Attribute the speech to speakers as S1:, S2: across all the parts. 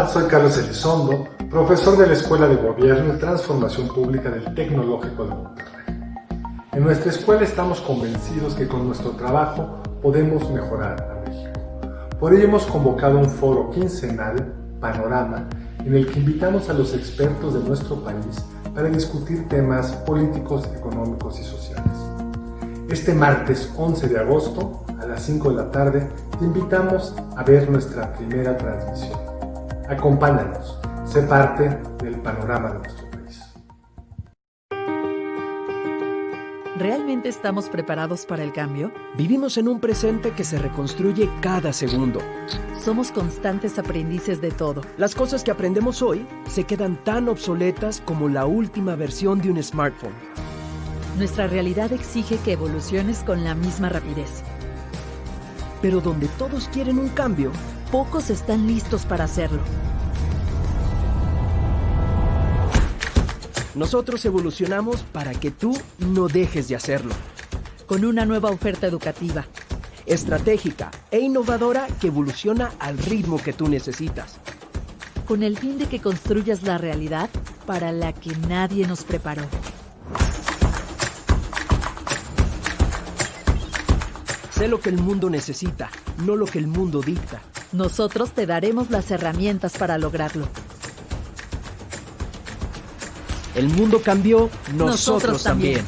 S1: Soy Carlos Elizondo, profesor de la Escuela de Gobierno y Transformación Pública del Tecnológico de Monterrey. En nuestra escuela estamos convencidos que con nuestro trabajo podemos mejorar a México. Por ello hemos convocado un foro quincenal, Panorama, en el que invitamos a los expertos de nuestro país para discutir temas políticos, económicos y sociales. Este martes 11 de agosto, a las 5 de la tarde, te invitamos a ver nuestra primera transmisión. Acompáñanos, sé parte del panorama de nuestro país.
S2: ¿Realmente estamos preparados para el cambio?
S3: Vivimos en un presente que se reconstruye cada segundo.
S2: Somos constantes aprendices de todo.
S3: Las cosas que aprendemos hoy se quedan tan obsoletas como la última versión de un smartphone.
S2: Nuestra realidad exige que evoluciones con la misma rapidez.
S3: Pero donde todos quieren un cambio,
S2: pocos están listos para hacerlo.
S3: Nosotros evolucionamos para que tú no dejes de hacerlo.
S2: Con una nueva oferta educativa,
S3: estratégica e innovadora que evoluciona al ritmo que tú necesitas.
S2: Con el fin de que construyas la realidad para la que nadie nos preparó.
S3: Sé lo que el mundo necesita, no lo que el mundo dicta.
S2: Nosotros te daremos las herramientas para lograrlo.
S3: El mundo cambió, nosotros también.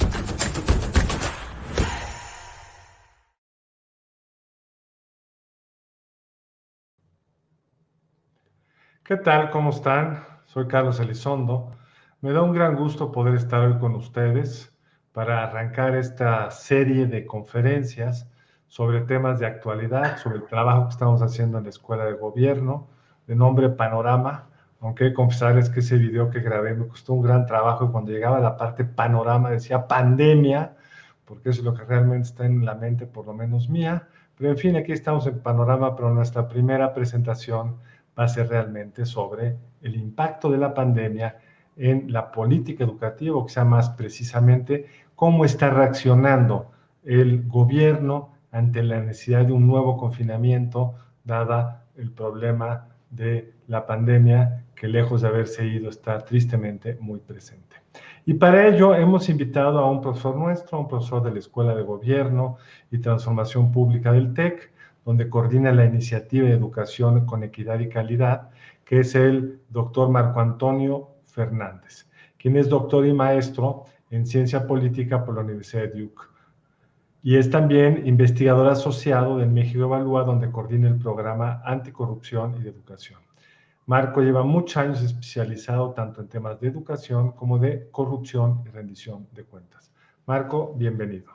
S1: ¿Qué tal? ¿Cómo están? Soy Carlos Elizondo. Me da un gran gusto poder estar hoy con ustedes para arrancar esta serie de conferencias sobre temas de actualidad, sobre el trabajo que estamos haciendo en la Escuela de Gobierno, de nombre Panorama, aunque he de confesarles que ese video que grabé me costó un gran trabajo y cuando llegaba a la parte Panorama decía pandemia, porque eso es lo que realmente está en la mente, por lo menos mía. Pero en fin, aquí estamos en Panorama, pero nuestra primera presentación va a ser realmente sobre el impacto de la pandemia en la política educativa, o que sea más precisamente cómo está reaccionando el gobierno ante la necesidad de un nuevo confinamiento, dada el problema de la pandemia que lejos de haberse ido está tristemente muy presente. Y para ello hemos invitado a un profesor nuestro, un profesor de la Escuela de Gobierno y Transformación Pública del TEC, donde coordina la iniciativa de educación con equidad y calidad, que es el doctor Marco Antonio Fernández, quien es doctor y maestro en ciencia política por la Universidad de Duke. Y es también investigador asociado del México Evalúa, donde coordina el programa Anticorrupción y de Educación. Marco lleva muchos años especializado tanto en temas de educación como de corrupción y rendición de cuentas. Marco, bienvenido.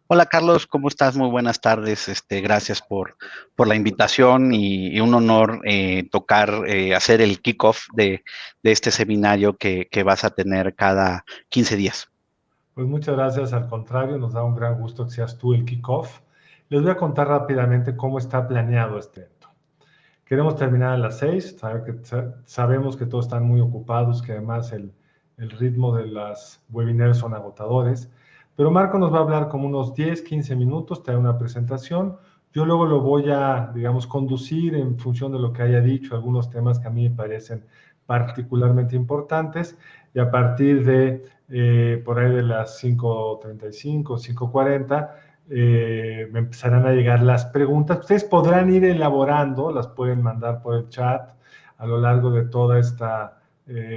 S4: Hola Carlos, ¿cómo estás? Muy buenas tardes. Gracias por la invitación y un honor hacer el kickoff de este seminario que vas a tener cada 15 días.
S1: Pues muchas gracias, al contrario, nos da un gran gusto que seas tú el kickoff. Les voy a contar rápidamente cómo está planeado este evento. Queremos terminar a las 6, sabemos que todos están muy ocupados, que además el ritmo de las webinars son agotadores, pero Marco nos va a hablar como unos 10, 15 minutos, trae una presentación. Yo luego lo voy a, digamos, conducir en función de lo que haya dicho, algunos temas que a mí me parecen particularmente importantes, y a partir de por ahí de las 5:35, 5:40, me empezarán a llegar las preguntas. Ustedes podrán ir elaborando, las pueden mandar por el chat a lo largo de toda esta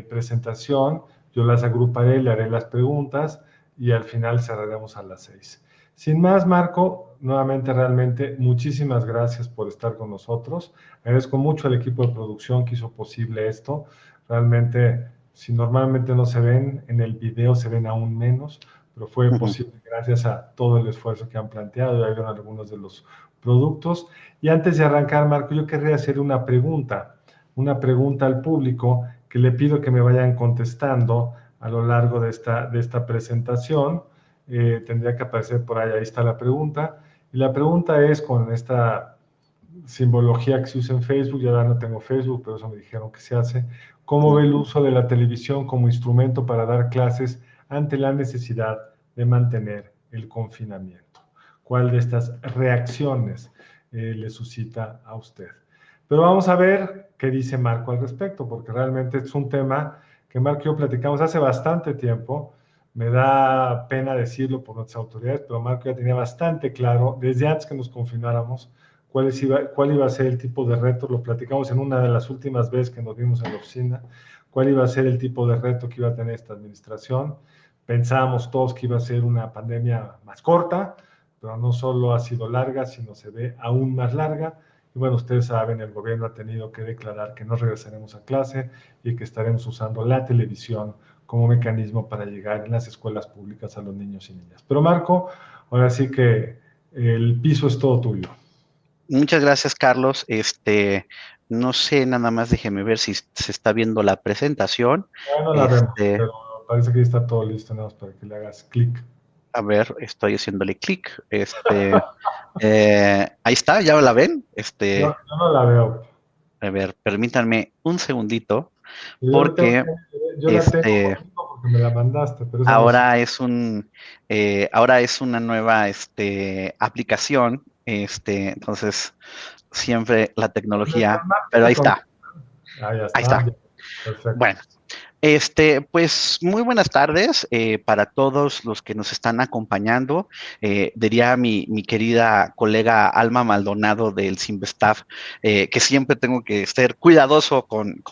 S1: presentación. Yo las agruparé, le haré las preguntas y al final cerraremos a las 6. Sin más, Marco, nuevamente realmente muchísimas gracias por estar con nosotros. Agradezco mucho al equipo de producción que hizo posible esto. Realmente, si normalmente no se ven, en el video se ven aún menos, pero fue posible gracias a todo el esfuerzo que han planteado. Ya vieron algunos de los productos. Y antes de arrancar, Marco, yo querría hacer una pregunta al público que le pido que me vayan contestando a lo largo de esta presentación. Tendría que aparecer por ahí está la pregunta. Y la pregunta es con esta simbología que se usa en Facebook, ya no tengo Facebook, pero eso me dijeron que se hace. ¿Cómo ve el uso de la televisión como instrumento para dar clases ante la necesidad de mantener el confinamiento? ¿Cuál de estas reacciones le suscita a usted? Pero vamos a ver qué dice Marco al respecto, porque realmente es un tema que Marco y yo platicamos hace bastante tiempo. Me da pena decirlo por nuestras autoridades, pero Marco ya tenía bastante claro, desde antes que nos confináramos, cuál iba a ser el tipo de reto. Lo platicamos en una de las últimas veces que nos vimos en la oficina, cuál iba a ser el tipo de reto que iba a tener esta administración. Pensábamos todos que iba a ser una pandemia más corta, pero no solo ha sido larga, sino se ve aún más larga. Y bueno, ustedes saben, el gobierno ha tenido que declarar que no regresaremos a clase y que estaremos usando la televisión como mecanismo para llegar en las escuelas públicas a los niños y niñas. Pero Marco, ahora sí que el piso es todo tuyo.
S4: Muchas gracias, Carlos. No sé, nada más déjeme ver si se está viendo la presentación.
S1: Ya no la vemos, pero parece que ya está todo listo, nada más para que le hagas clic.
S4: A ver, estoy haciéndole clic. Ahí está, ¿ya la ven?
S1: Yo no la veo.
S4: A ver, permítanme un segundito,
S1: Yo la tengo,
S4: porque
S1: yo la tengo conmigo porque me la mandaste, pero esa no sé.
S4: ahora es una nueva aplicación. Entonces, siempre la tecnología, pero ahí está,
S1: Ah, ya
S4: ahí
S1: está.
S4: está.
S1: Ya. Perfecto.
S4: Bueno, pues muy buenas tardes para todos los que nos están acompañando. Diría mi querida colega Alma Maldonado del Simvestaff, que siempre tengo que ser cuidadoso con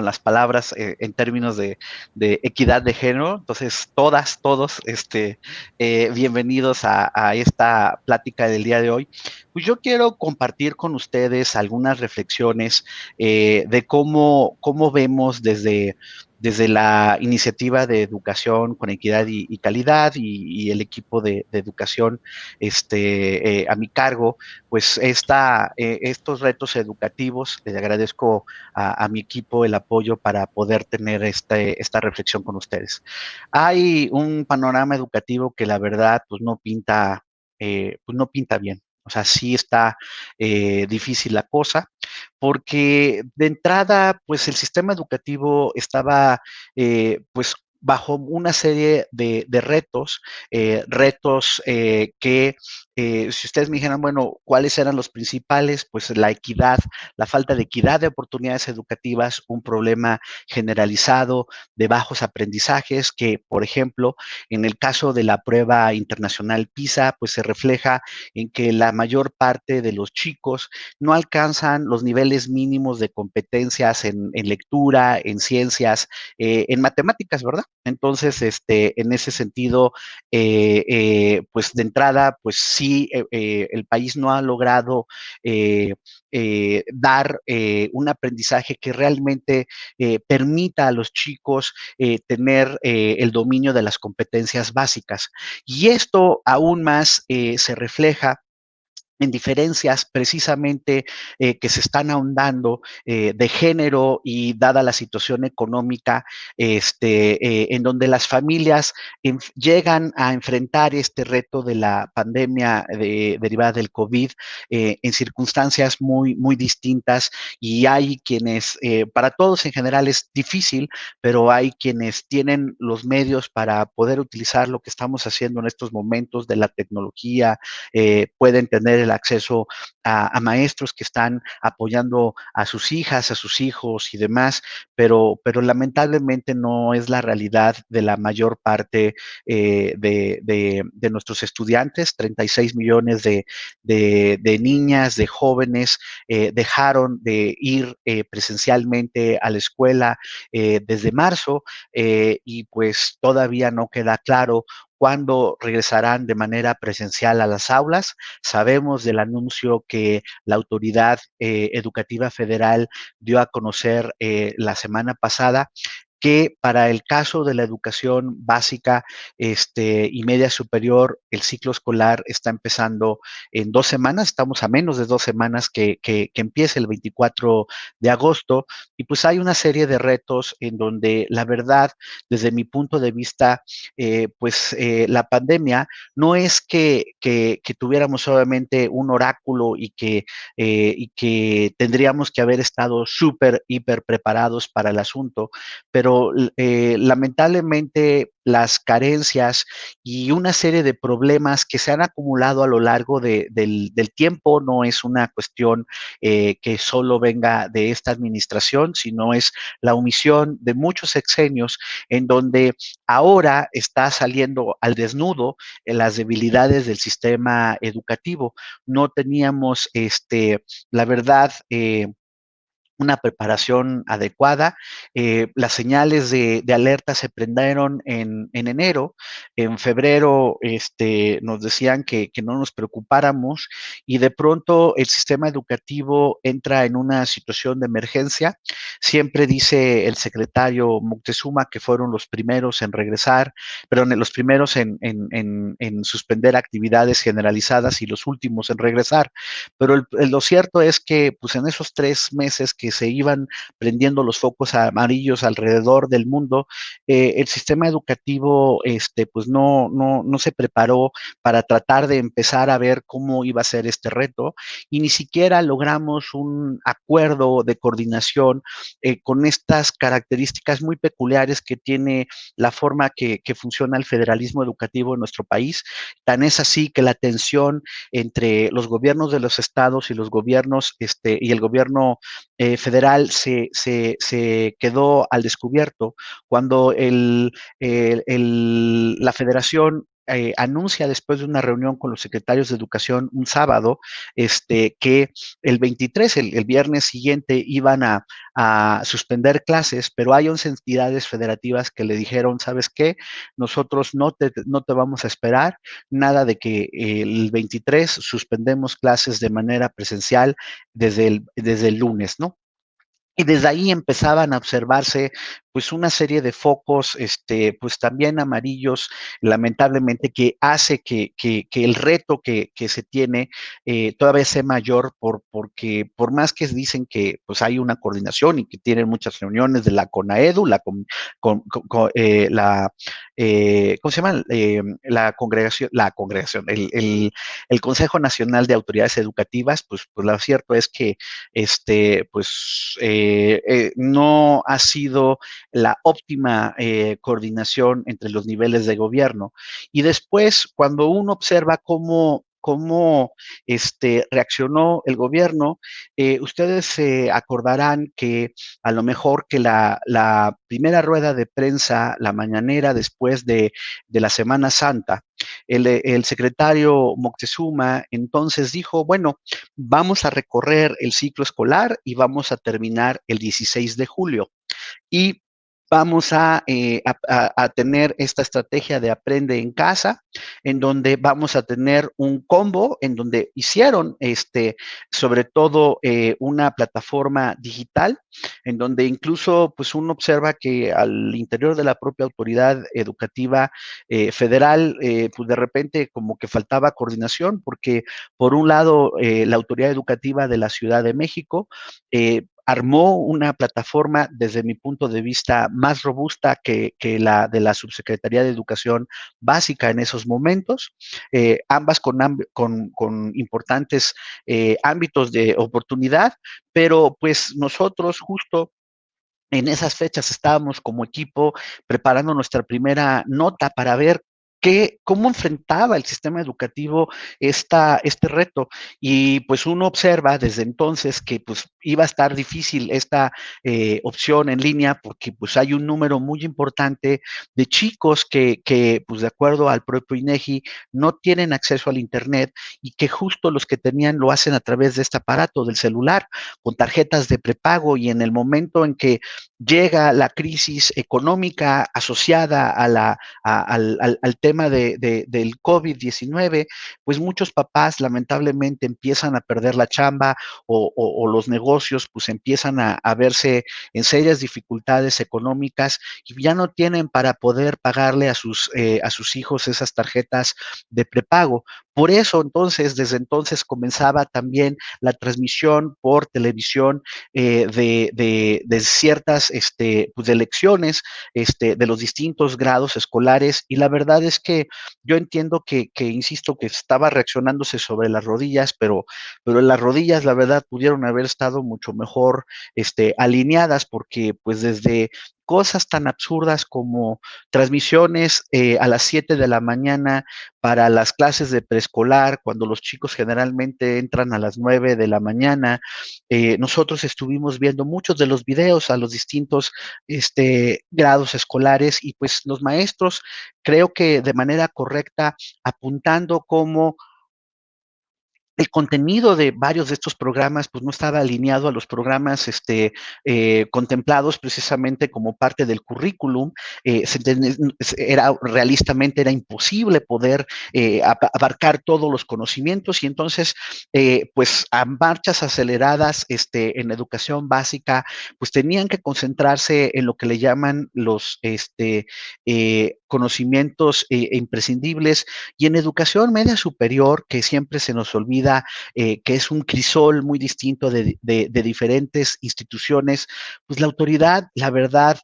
S4: las palabras en términos de equidad de género. Entonces, todos, bienvenidos a esta plática del día de hoy. Pues yo quiero compartir con ustedes algunas reflexiones de cómo vemos desde la iniciativa de educación con equidad y calidad y el equipo de educación a mi cargo, pues estos retos educativos. Les agradezco a mi equipo el apoyo para poder tener esta reflexión con ustedes. Hay un panorama educativo que la verdad pues no pinta bien. O sea, sí está difícil la cosa, porque de entrada, pues el sistema educativo estaba, pues, bajo una serie de retos que, si ustedes me dijeran, bueno, ¿cuáles eran los principales? Pues la equidad, la falta de equidad de oportunidades educativas, un problema generalizado de bajos aprendizajes que, por ejemplo, en el caso de la prueba internacional PISA, pues se refleja en que la mayor parte de los chicos no alcanzan los niveles mínimos de competencias en lectura, en ciencias, en matemáticas, ¿verdad? Entonces, en ese sentido, pues de entrada, pues sí, el país no ha logrado dar un aprendizaje que realmente permita a los chicos tener el dominio de las competencias básicas. Y esto aún más se refleja en diferencias precisamente que se están ahondando de género y dada la situación económica, en donde las familias llegan a enfrentar este reto de la pandemia derivada del COVID en circunstancias muy distintas, y hay quienes, para todos en general es difícil, pero hay quienes tienen los medios para poder utilizar lo que estamos haciendo en estos momentos de la tecnología, pueden tener el acceso a maestros que están apoyando a sus hijas, a sus hijos y demás, pero lamentablemente no es la realidad de la mayor parte de nuestros estudiantes. 36 millones de niñas, de jóvenes dejaron de ir presencialmente a la escuela desde marzo, y pues todavía no queda claro cuándo regresarán de manera presencial a las aulas. Sabemos del anuncio que la Autoridad Educativa Federal dio a conocer la semana pasada, que para el caso de la educación básica y media superior, el ciclo escolar está empezando en 2 semanas. Estamos a menos de 2 semanas que empiece el 24 de agosto, y pues hay una serie de retos en donde la verdad, desde mi punto de vista, la pandemia no es que tuviéramos solamente un oráculo y que tendríamos que haber estado súper, hiper preparados para el asunto, pero pero lamentablemente las carencias y una serie de problemas que se han acumulado a lo largo del tiempo no es una cuestión que solo venga de esta administración, sino es la omisión de muchos sexenios en donde ahora está saliendo al desnudo las debilidades del sistema educativo. No teníamos, la verdad, una preparación adecuada. Las señales de alerta se prendieron en enero. En febrero nos decían que no nos preocupáramos y de pronto el sistema educativo entra en una situación de emergencia. Siempre dice el secretario Moctezuma que fueron los primeros en regresar, perdón, los primeros en suspender actividades generalizadas y los últimos en regresar. Pero lo cierto es que pues en esos 3 meses que se iban prendiendo los focos amarillos alrededor del mundo, el sistema educativo pues no se preparó para tratar de empezar a ver cómo iba a ser este reto y ni siquiera logramos un acuerdo de coordinación con estas características muy peculiares que tiene la forma que funciona el federalismo educativo en nuestro país. Tan es así que la tensión entre los gobiernos de los estados y los gobiernos y el gobierno federal se quedó al descubierto cuando la federación anuncia después de una reunión con los secretarios de educación un sábado, que el 23, el viernes siguiente, iban a suspender clases, pero hay 11 entidades federativas que le dijeron, ¿sabes qué? Nosotros no te vamos a esperar, nada de que el 23 suspendemos clases de manera presencial desde el lunes, ¿no? Y desde ahí empezaban a observarse pues una serie de focos, pues también amarillos, lamentablemente, que hace que el reto que se tiene todavía sea mayor porque por más que dicen que pues hay una coordinación y que tienen muchas reuniones de la CONAEDU, ¿cómo se llama? El Consejo Nacional de Autoridades Educativas, pues lo cierto es que no ha sido la óptima coordinación entre los niveles de gobierno. Y después, cuando uno observa cómo reaccionó el gobierno, ustedes se acordarán que a lo mejor que la primera rueda de prensa, la mañanera después de la Semana Santa, el secretario Moctezuma entonces dijo, bueno, vamos a recorrer el ciclo escolar y vamos a terminar el 16 de julio. Y vamos a tener esta estrategia de aprende en casa, en donde vamos a tener un combo, en donde hicieron sobre todo una plataforma digital, en donde incluso pues uno observa que al interior de la propia autoridad educativa federal, pues de repente como que faltaba coordinación, porque por un lado la autoridad educativa de la Ciudad de México armó una plataforma, desde mi punto de vista, más robusta que la de la Subsecretaría de Educación Básica en esos momentos, ambas con importantes ámbitos de oportunidad, pero pues nosotros justo en esas fechas estábamos como equipo preparando nuestra primera nota para ver cómo enfrentaba el sistema educativo este reto. Y pues uno observa desde entonces que pues iba a estar difícil esta opción en línea porque pues hay un número muy importante de chicos que pues de acuerdo al propio INEGI no tienen acceso al internet y que justo los que tenían lo hacen a través de este aparato del celular con tarjetas de prepago, y en el momento en que llega la crisis económica asociada al tema del COVID-19, pues muchos papás lamentablemente empiezan a perder la chamba o los negocios pues empiezan a verse en serias dificultades económicas y ya no tienen para poder pagarle a sus hijos esas tarjetas de prepago. Por eso, entonces, desde entonces comenzaba también la transmisión por televisión de ciertas pues de lecciones de los distintos grados escolares, y la verdad es que yo entiendo insisto, que estaba reaccionándose sobre las rodillas, pero las rodillas, la verdad, pudieron haber estado mucho mejor alineadas, porque pues desde cosas tan absurdas como transmisiones a las 7 de la mañana para las clases de preescolar, cuando los chicos generalmente entran a las 9 de la mañana. Nosotros estuvimos viendo muchos de los videos a los distintos grados escolares, y pues los maestros, creo que de manera correcta, apuntando cómo el contenido de varios de estos programas pues no estaba alineado a los programas contemplados precisamente como parte del currículum. Realistamente era imposible poder abarcar todos los conocimientos, y entonces pues a marchas aceleradas en educación básica pues tenían que concentrarse en lo que le llaman los conocimientos imprescindibles, y en educación media superior, que siempre se nos olvida que es un crisol muy distinto de diferentes instituciones, pues la autoridad, la verdad,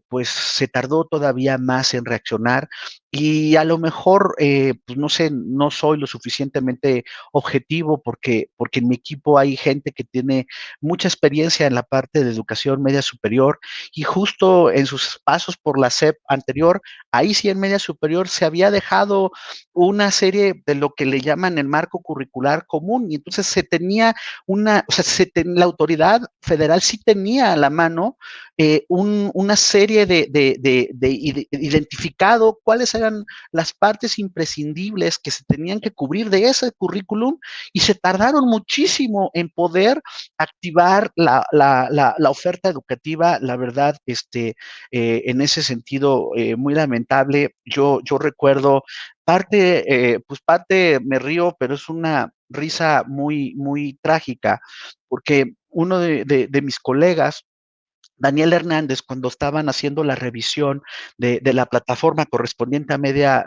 S4: pues se tardó todavía más en reaccionar, y a lo mejor, pues no sé, no soy lo suficientemente objetivo porque en mi equipo hay gente que tiene mucha experiencia en la parte de educación media superior, y justo en sus pasos por la SEP anterior, ahí sí en media superior se había dejado una serie de lo que le llaman el marco curricular común, y entonces se tenía o sea, la autoridad federal sí tenía a la mano una serie de identificado cuáles eran las partes imprescindibles que se tenían que cubrir de ese currículum, y se tardaron muchísimo en poder activar la oferta educativa. La verdad, en ese sentido, muy lamentable. Yo recuerdo pues parte me río, pero es una risa muy, muy trágica, porque uno de mis colegas, Daniel Hernández, cuando estaban haciendo la revisión de la plataforma correspondiente a media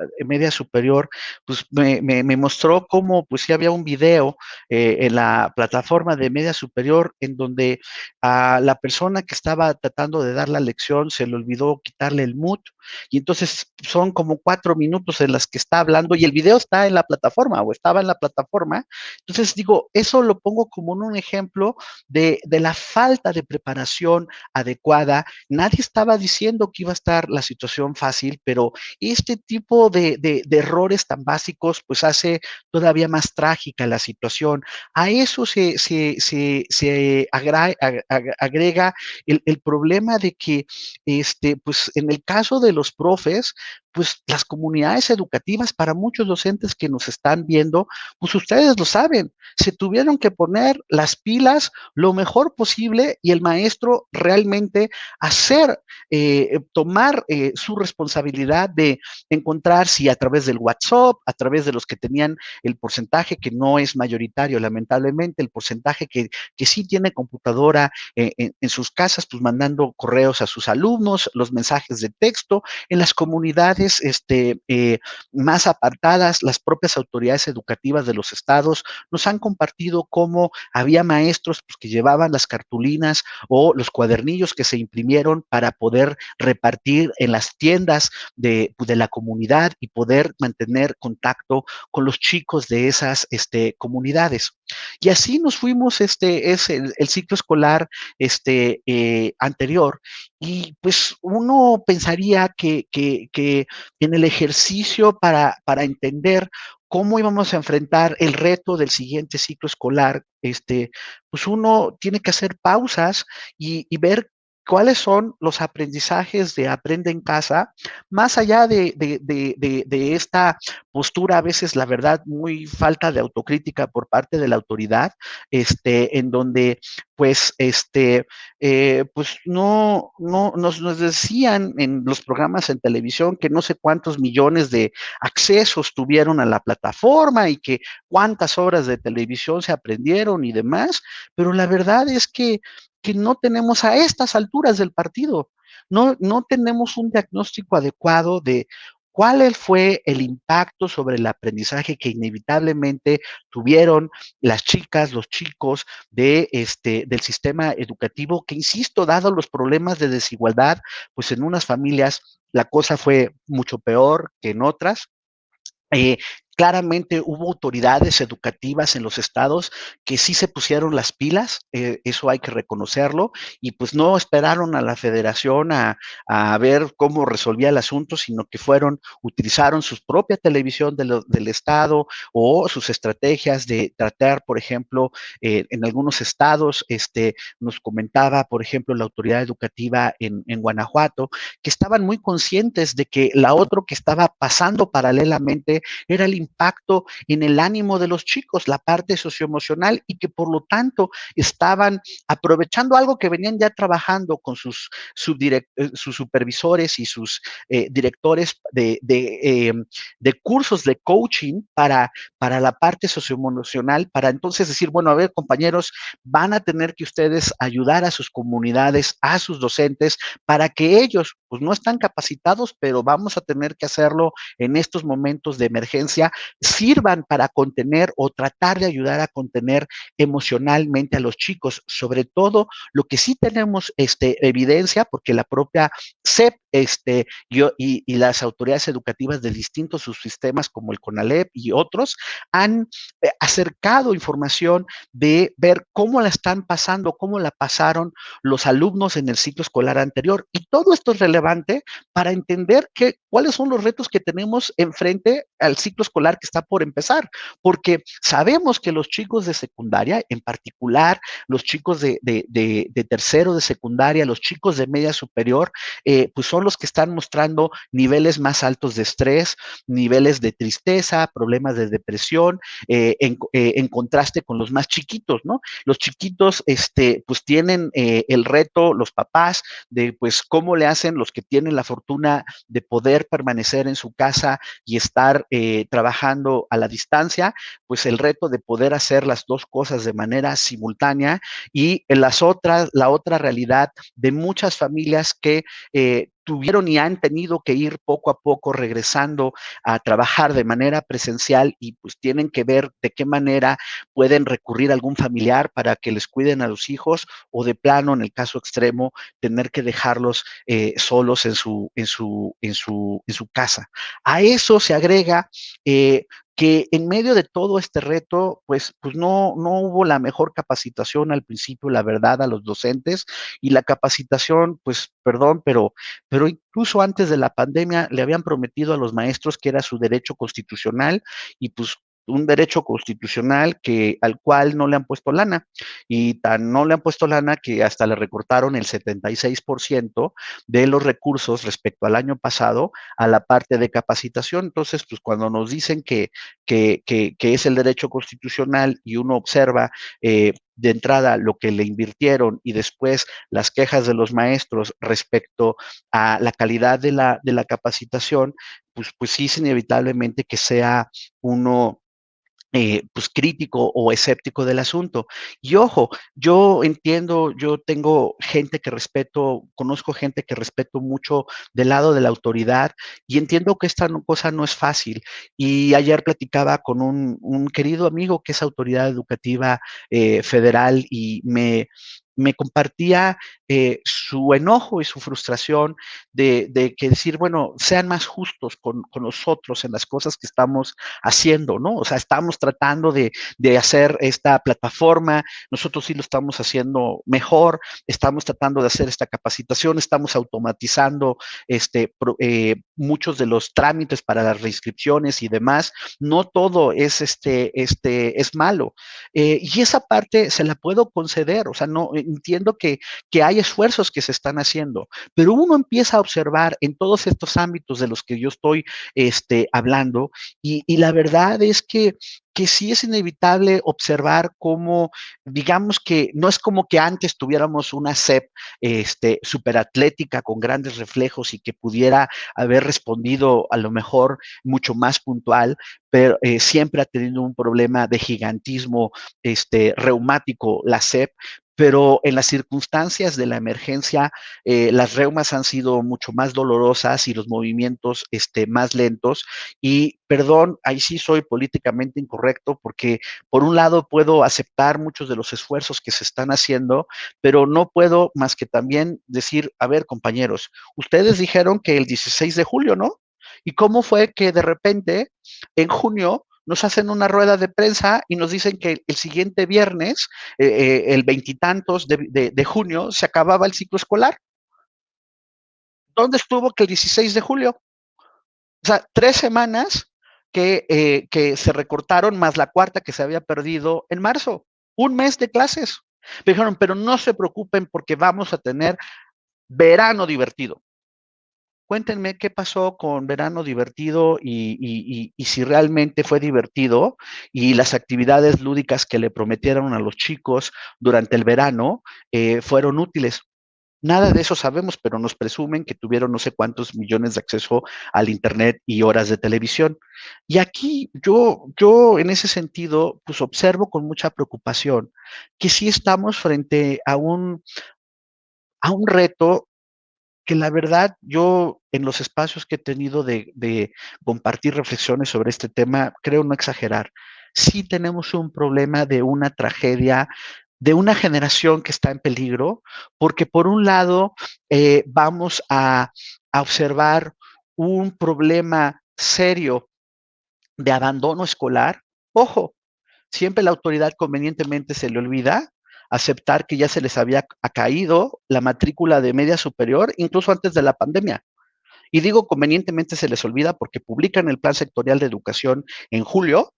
S4: superior, pues me mostró cómo pues sí había un video en la plataforma de media superior en donde a la persona que estaba tratando de dar la lección se le olvidó quitarle el mute, y entonces son como 4 minutos en las que está hablando y el video está en la plataforma o estaba en la plataforma. Entonces digo, eso lo pongo como un ejemplo de la falta de preparación adecuada. Nadie estaba diciendo que iba a estar la situación fácil, pero este tipo de errores tan básicos pues hace todavía más trágica la situación. A eso se agrega el problema de que pues en el caso de los profes, pues las comunidades educativas, para muchos docentes que nos están viendo, pues ustedes lo saben, se tuvieron que poner las pilas lo mejor posible, y el maestro realmente tomar su responsabilidad de encontrar si a través del WhatsApp, a través de los que tenían el porcentaje que no es mayoritario, lamentablemente, el porcentaje que sí tiene computadora en sus casas, pues mandando correos a sus alumnos, los mensajes de texto, en las comunidades más apartadas, las propias autoridades educativas de los estados nos han compartido cómo había maestros pues, que llevaban las cartulinas o los cuadernillos que se imprimieron para poder repartir en las tiendas de la comunidad y poder mantener contacto con los chicos de esas comunidades. Y así nos fuimos, es el ciclo escolar anterior, y pues uno pensaría que en el ejercicio para entender cómo íbamos a enfrentar el reto del siguiente ciclo escolar, pues uno tiene que hacer pausas y ver cuáles son los aprendizajes de aprende en casa, más allá de esta postura, a veces, la verdad, muy falta de autocrítica por parte de la autoridad, en donde, pues, pues no nos decían en los programas en televisión que no sé cuántos millones de accesos tuvieron a la plataforma y que cuántas horas de televisión se aprendieron y demás, pero la verdad es que no tenemos a estas alturas del partido, no tenemos un diagnóstico adecuado de cuál fue el impacto sobre el aprendizaje que inevitablemente tuvieron las chicas, los chicos del sistema educativo, que insisto, dado los problemas de desigualdad, pues en unas familias la cosa fue mucho peor que en otras. Eh, claramente hubo autoridades educativas en los estados que sí se pusieron las pilas, eso hay que reconocerlo, y pues no esperaron a la federación a ver cómo resolvía el asunto, sino que utilizaron su propia televisión del estado o sus estrategias de tratar, por ejemplo, en algunos estados, nos comentaba, por ejemplo, la autoridad educativa en Guanajuato, que estaban muy conscientes de que la otra que estaba pasando paralelamente era el impacto en el ánimo de los chicos, la parte socioemocional, y que por lo tanto estaban aprovechando algo que venían ya trabajando con sus supervisores y sus directores de cursos de coaching para la parte socioemocional, para entonces decir, bueno, a ver, compañeros, van a tener que ustedes ayudar a sus comunidades, a sus docentes, para que ellos, pues no están capacitados, pero vamos a tener que hacerlo en estos momentos de emergencia, sirvan para contener o tratar de ayudar a contener emocionalmente a los chicos. Sobre todo, lo que sí tenemos evidencia, porque la propia SEP y las autoridades educativas de distintos subsistemas como el CONALEP y otros han acercado información de ver cómo la están pasando, cómo la pasaron los alumnos en el ciclo escolar anterior. Y todo esto es relevante para entender cuáles son los retos que tenemos enfrente al ciclo escolar que está por empezar, porque sabemos que los chicos de secundaria, en particular los chicos de tercero de secundaria, los chicos de media superior, pues son los que están mostrando niveles más altos de estrés, niveles de tristeza, problemas de depresión, en contraste con los más chiquitos, ¿no? Los chiquitos, pues tienen el reto, los papás, de pues cómo le hacen los que tienen la fortuna de poder permanecer en su casa y estar trabajando a la distancia, pues el reto de poder hacer las dos cosas de manera simultánea, y la otra realidad de muchas familias que tuvieron y han tenido que ir poco a poco regresando a trabajar de manera presencial, y pues tienen que ver de qué manera pueden recurrir a algún familiar para que les cuiden a los hijos, o de plano, en el caso extremo, tener que dejarlos solos en su casa. A eso se agrega que en medio de todo este reto, pues no hubo la mejor capacitación al principio, la verdad, a los docentes, y la capacitación, pues, perdón, pero incluso antes de la pandemia le habían prometido a los maestros que era su derecho constitucional, y pues un derecho constitucional al cual no le han puesto lana, y tan no le han puesto lana que hasta le recortaron el 76% de los recursos respecto al año pasado a la parte de capacitación. Entonces, pues cuando nos dicen que es el derecho constitucional, y uno observa de entrada lo que le invirtieron y después las quejas de los maestros respecto a la calidad de la capacitación, pues sí es inevitablemente que sea uno pues crítico o escéptico del asunto. Y ojo, yo entiendo, yo tengo gente que respeto, conozco gente que respeto mucho del lado de la autoridad, y entiendo que esta cosa no es fácil. Y ayer platicaba con un querido amigo que es autoridad educativa federal, y me compartía su enojo y su frustración de que decir, bueno, sean más justos con nosotros en las cosas que estamos haciendo, ¿no? O sea, estamos tratando de hacer esta plataforma, nosotros sí lo estamos haciendo mejor, estamos tratando de hacer esta capacitación, estamos automatizando muchos de los trámites para las reinscripciones y demás. No todo es es malo. Y esa parte se la puedo conceder, o sea, no entiendo que hay esfuerzos que se están haciendo, pero uno empieza a observar en todos estos ámbitos de los que yo estoy hablando, y la verdad es que sí es inevitable observar cómo, digamos que no es como que antes tuviéramos una SEP superatlética con grandes reflejos y que pudiera haber respondido a lo mejor mucho más puntual, pero siempre ha tenido un problema de gigantismo reumático la SEP. Pero en las circunstancias de la emergencia, las reumas han sido mucho más dolorosas y los movimientos más lentos. Y perdón, ahí sí soy políticamente incorrecto, porque por un lado puedo aceptar muchos de los esfuerzos que se están haciendo, pero no puedo más que también decir, a ver, compañeros, ustedes dijeron que el 16 de julio, ¿no? ¿Y cómo fue que de repente en junio nos hacen una rueda de prensa y nos dicen que el siguiente viernes, el veintitantos de junio, se acababa el ciclo escolar. ¿Dónde estuvo que el 16 de julio? O sea, 3 semanas que se recortaron, más la cuarta que se había perdido en marzo. Un mes de clases. Me dijeron, pero no se preocupen porque vamos a tener verano divertido. Cuéntenme qué pasó con verano divertido y si realmente fue divertido y las actividades lúdicas que le prometieron a los chicos durante el verano fueron útiles. Nada de eso sabemos, pero nos presumen que tuvieron no sé cuántos millones de acceso al Internet y horas de televisión. Y aquí yo en ese sentido, pues observo con mucha preocupación que sí estamos frente a un reto que la verdad yo en los espacios que he tenido de compartir reflexiones sobre este tema, creo no exagerar. Sí tenemos un problema de una tragedia, de una generación que está en peligro, porque por un lado vamos a observar un problema serio de abandono escolar. Ojo, siempre la autoridad convenientemente se le olvida aceptar que ya se les había caído la matrícula de media superior, incluso antes de la pandemia. Y digo convenientemente se les olvida porque publican el Plan Sectorial de Educación en julio.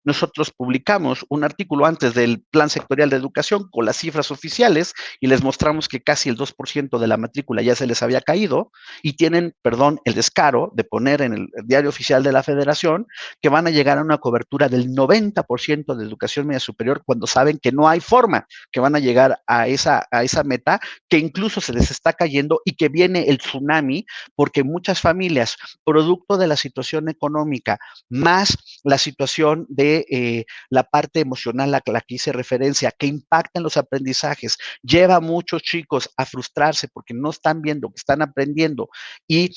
S4: Nosotros publicamos un artículo antes del Plan Sectorial de Educación con las cifras oficiales y les mostramos que casi el 2% de la matrícula ya se les había caído y tienen, perdón, el descaro de poner en el diario oficial de la Federación que van a llegar a una cobertura del 90% de educación media superior cuando saben que no hay forma que van a llegar a esa meta, que incluso se les está cayendo y que viene el tsunami porque muchas familias, producto de la situación económica, más la situación de la parte emocional a la que hice referencia, que impacta en los aprendizajes, lleva a muchos chicos a frustrarse porque no están viendo que están aprendiendo y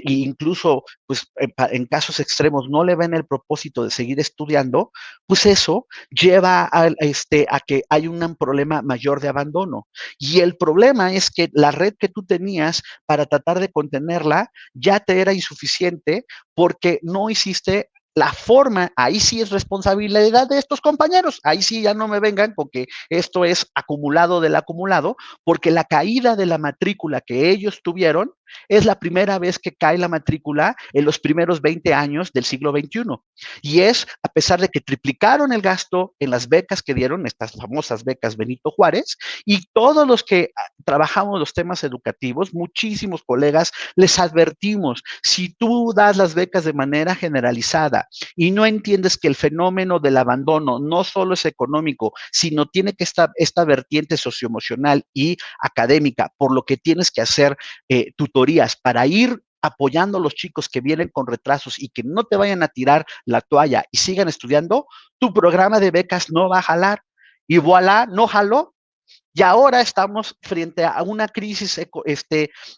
S4: incluso pues en casos extremos no le ven el propósito de seguir estudiando, pues eso lleva a que hay un problema mayor de abandono. Y el problema es que la red que tú tenías para tratar de contenerla ya te era insuficiente porque no hiciste la forma, ahí sí es responsabilidad de estos compañeros, ahí sí ya no me vengan con que esto es acumulado del acumulado, porque la caída de la matrícula que ellos tuvieron es la primera vez que cae la matrícula en los primeros 20 años del siglo XXI. Y es a pesar de que triplicaron el gasto en las becas que dieron, estas famosas becas Benito Juárez, y todos los que trabajamos los temas educativos, muchísimos colegas, les advertimos, si tú das las becas de manera generalizada y no entiendes que el fenómeno del abandono no solo es económico, sino tiene que estar esta vertiente socioemocional y académica, por lo que tienes que hacer tutorías para ir apoyando a los chicos que vienen con retrasos y que no te vayan a tirar la toalla y sigan estudiando, tu programa de becas no va a jalar. Y voilà, no jaló. Y ahora estamos frente a una crisis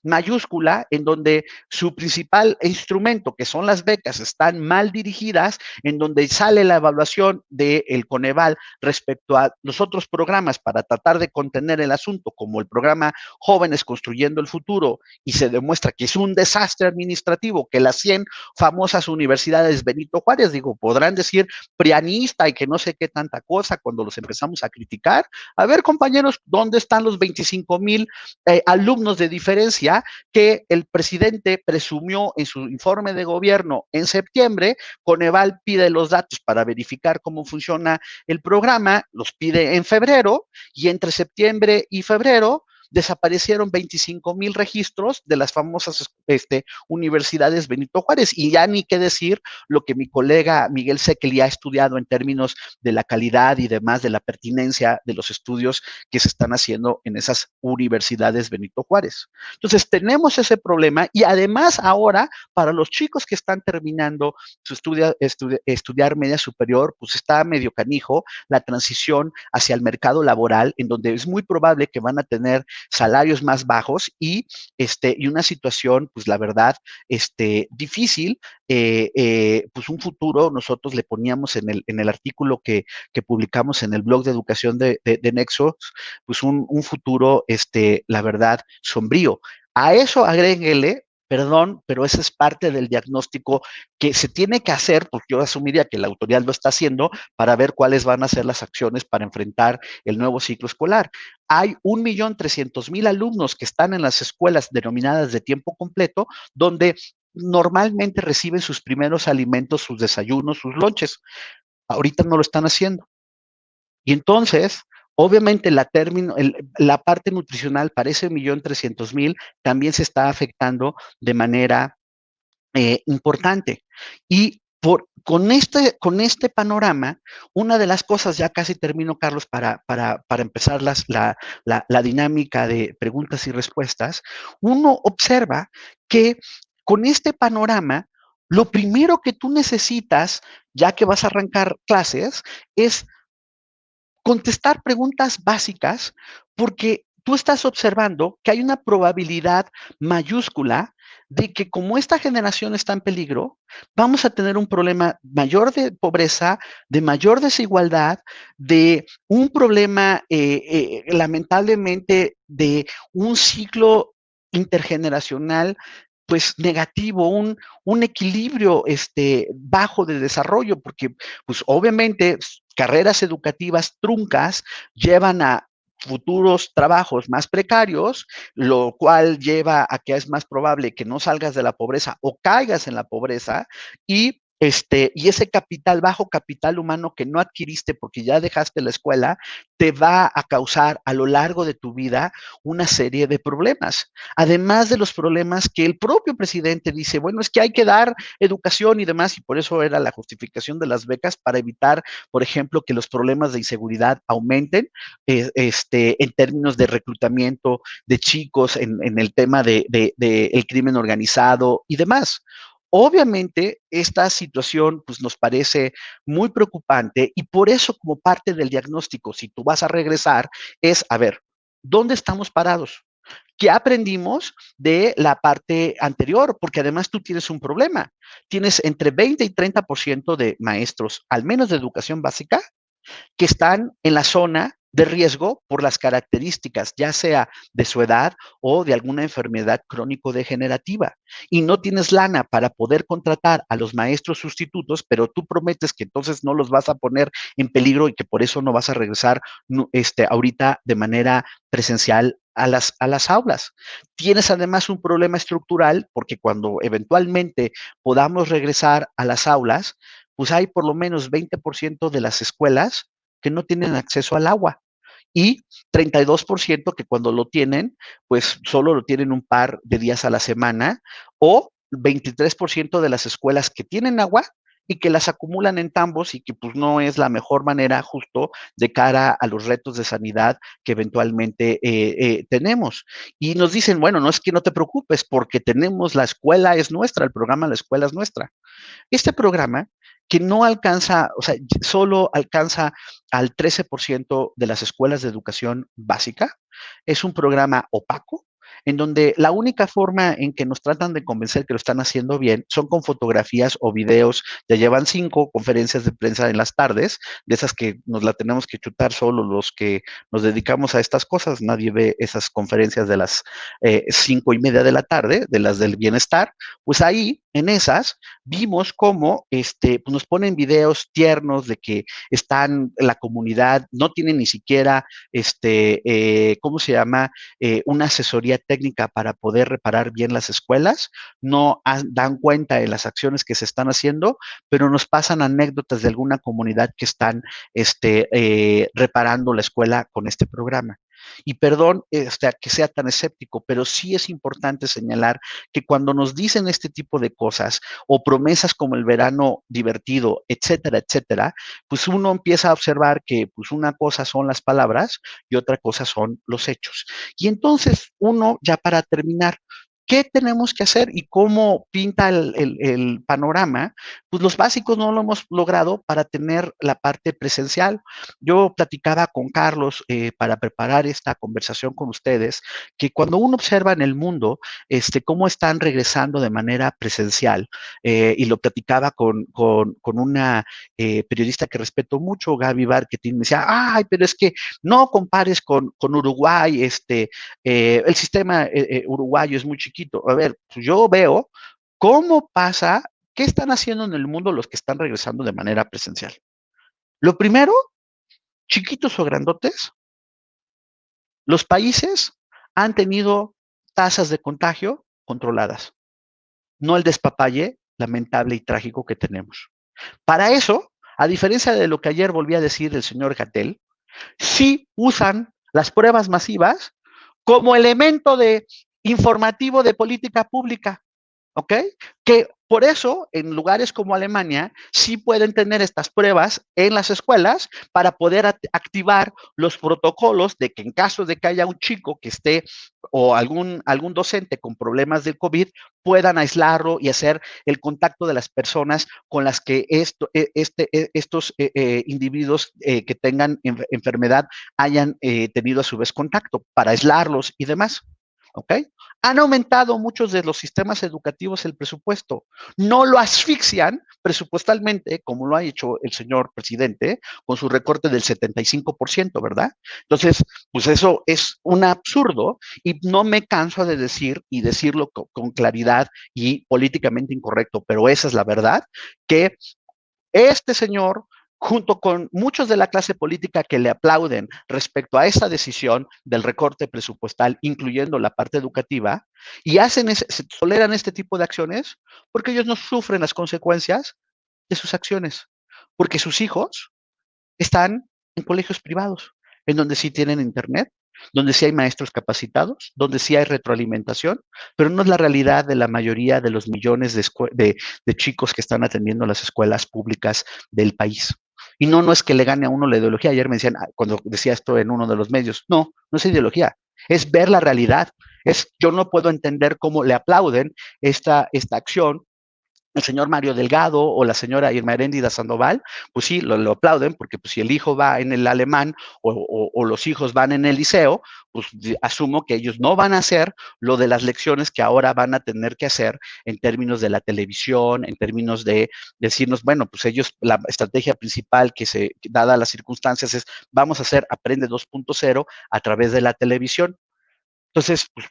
S4: mayúscula en donde su principal instrumento, que son las becas, están mal dirigidas, en donde sale la evaluación del Coneval respecto a los otros programas para tratar de contener el asunto, como el programa Jóvenes Construyendo el Futuro, y se demuestra que es un desastre administrativo, que las 100 famosas universidades Benito Juárez, digo, podrán decir prianista y que no sé qué tanta cosa cuando los empezamos a criticar. A ver, compañeros, ¿dónde están los 25,000 alumnos de diferencia que el presidente presumió en su informe de gobierno en septiembre? Coneval pide los datos para verificar cómo funciona el programa, los pide en febrero y entre septiembre y febrero desaparecieron 25,000 registros de las famosas universidades Benito Juárez. Y ya ni qué decir lo que mi colega Miguel Sekeli ha estudiado en términos de la calidad y demás, de la pertinencia de los estudios que se están haciendo en esas universidades Benito Juárez. Entonces, tenemos ese problema y además ahora, para los chicos que están terminando su estudiar media superior, pues está medio canijo la transición hacia el mercado laboral, en donde es muy probable que van a tener salarios más bajos y una situación, pues la verdad, difícil, pues un futuro, nosotros le poníamos en el artículo que publicamos en el blog de educación de Nexos, pues un futuro, la verdad, sombrío. A eso agréguele Perdón, pero ese es parte del diagnóstico que se tiene que hacer, porque yo asumiría que la autoridad lo está haciendo para ver cuáles van a ser las acciones para enfrentar el nuevo ciclo escolar. Hay 1.300.000 alumnos que están en las escuelas denominadas de tiempo completo, donde normalmente reciben sus primeros alimentos, sus desayunos, sus lonches. Ahorita no lo están haciendo. Y entonces, obviamente, la parte nutricional para ese 1.300.000 también se está afectando de manera importante. Y con este panorama, una de las cosas, ya casi termino, Carlos, para empezar la dinámica de preguntas y respuestas, uno observa que con este panorama, lo primero que tú necesitas, ya que vas a arrancar clases, es contestar preguntas básicas, porque tú estás observando que hay una probabilidad mayúscula de que, como esta generación está en peligro, vamos a tener un problema mayor de pobreza, de mayor desigualdad, de un problema lamentablemente de un ciclo intergeneracional pues negativo, un equilibrio bajo de desarrollo, porque pues obviamente carreras educativas truncas llevan a futuros trabajos más precarios, lo cual lleva a que es más probable que no salgas de la pobreza o caigas en la pobreza, y ese capital, bajo capital humano que no adquiriste porque ya dejaste la escuela, te va a causar a lo largo de tu vida una serie de problemas. Además de los problemas que el propio presidente dice, bueno, es que hay que dar educación y demás, y por eso era la justificación de las becas para evitar, por ejemplo, que los problemas de inseguridad aumenten, en términos de reclutamiento de chicos, en el tema de el crimen organizado y demás. Obviamente, esta situación pues, nos parece muy preocupante y por eso, como parte del diagnóstico, si tú vas a regresar, es, a ver, ¿dónde estamos parados? ¿Qué aprendimos de la parte anterior? Porque además tú tienes un problema. Tienes entre 20 y 30% de maestros, al menos de educación básica, que están en la zona de riesgo por las características, ya sea de su edad o de alguna enfermedad crónico-degenerativa. Y no tienes lana para poder contratar a los maestros sustitutos, pero tú prometes que entonces no los vas a poner en peligro y que por eso no vas a regresar ahorita de manera presencial a las aulas. Tienes además un problema estructural porque cuando eventualmente podamos regresar a las aulas, pues hay por lo menos 20% de las escuelas que no tienen acceso al agua y 32% que cuando lo tienen, pues solo lo tienen un par de días a la semana, o 23% de las escuelas que tienen agua y que las acumulan en tambos y que pues no es la mejor manera justo de cara a los retos de sanidad que eventualmente tenemos. Y nos dicen, bueno, no es que no te preocupes porque tenemos la escuela es nuestra, el programa La Escuela es Nuestra. Este programa que no alcanza, o sea, solo alcanza al 13% de las escuelas de educación básica, es un programa opaco, en donde la única forma en que nos tratan de convencer que lo están haciendo bien son con fotografías o videos. Ya llevan 5 conferencias de prensa en las tardes, de esas que nos la tenemos que chutar solo los que nos dedicamos a estas cosas. Nadie ve esas conferencias de las 5:30 de la tarde, de las del bienestar. Pues ahí, en esas, vimos cómo pues nos ponen videos tiernos de que están la comunidad, no tienen ni siquiera, ¿cómo se llama? Una asesoría técnica para poder reparar bien las escuelas, no dan cuenta de las acciones que se están haciendo, pero nos pasan anécdotas de alguna comunidad que están reparando la escuela con este programa. Y perdón que sea tan escéptico, pero sí es importante señalar que cuando nos dicen este tipo de cosas o promesas como el verano divertido, etcétera, etcétera, pues uno empieza a observar que pues una cosa son las palabras y otra cosa son los hechos. Y entonces uno, ya para terminar, ¿qué tenemos que hacer y cómo pinta el panorama? Pues los básicos no lo hemos logrado para tener la parte presencial. Yo platicaba con Carlos para preparar esta conversación con ustedes, que cuando uno observa en el mundo cómo están regresando de manera presencial, y lo platicaba con una periodista que respeto mucho, Gaby Barquetín, me decía, ay, pero es que no compares con Uruguay, el sistema uruguayo es muy chiquito, chiquito. A ver, pues yo veo cómo pasa, qué están haciendo en el mundo los que están regresando de manera presencial. Lo primero, chiquitos o grandotes, los países han tenido tasas de contagio controladas, no el despapalle lamentable y trágico que tenemos. Para eso, a diferencia de lo que ayer volvía a decir el señor Gatell, sí usan las pruebas masivas como elemento de informativo de política pública. ¿Ok? Que por eso en lugares como Alemania sí pueden tener estas pruebas en las escuelas para poder activar los protocolos de que en caso de que haya un chico que esté o algún docente con problemas del COVID, puedan aislarlo y hacer el contacto de las personas con las que estos individuos que tengan enfermedad hayan tenido a su vez contacto para aislarlos y demás. ¿Ok? Han aumentado muchos de los sistemas educativos el presupuesto. No lo asfixian presupuestalmente, como lo ha hecho el señor presidente, con su recorte del 75%, ¿verdad? Entonces, pues eso es un absurdo y no me canso de decir y decirlo con claridad y políticamente incorrecto, pero esa es la verdad, que este señor, junto con muchos de la clase política que le aplauden respecto a esa decisión del recorte presupuestal, incluyendo la parte educativa, y se toleran este tipo de acciones porque ellos no sufren las consecuencias de sus acciones, porque sus hijos están en colegios privados, en donde sí tienen internet, donde sí hay maestros capacitados, donde sí hay retroalimentación, pero no es la realidad de la mayoría de los millones de chicos que están atendiendo las escuelas públicas del país. Y no es que le gane a uno la ideología. Ayer me decían, cuando decía esto en uno de los medios, no es ideología, es ver la realidad. Yo no puedo entender cómo le aplauden esta acción el señor Mario Delgado o la señora Irma Heréndida Sandoval, pues sí, lo aplauden porque pues, si el hijo va en el alemán o los hijos van en el liceo, pues asumo que ellos no van a hacer lo de las lecciones que ahora van a tener que hacer en términos de la televisión, en términos de decirnos, bueno, pues ellos, la estrategia principal dada las circunstancias es, vamos a hacer Aprende 2.0 a través de la televisión. Entonces, pues,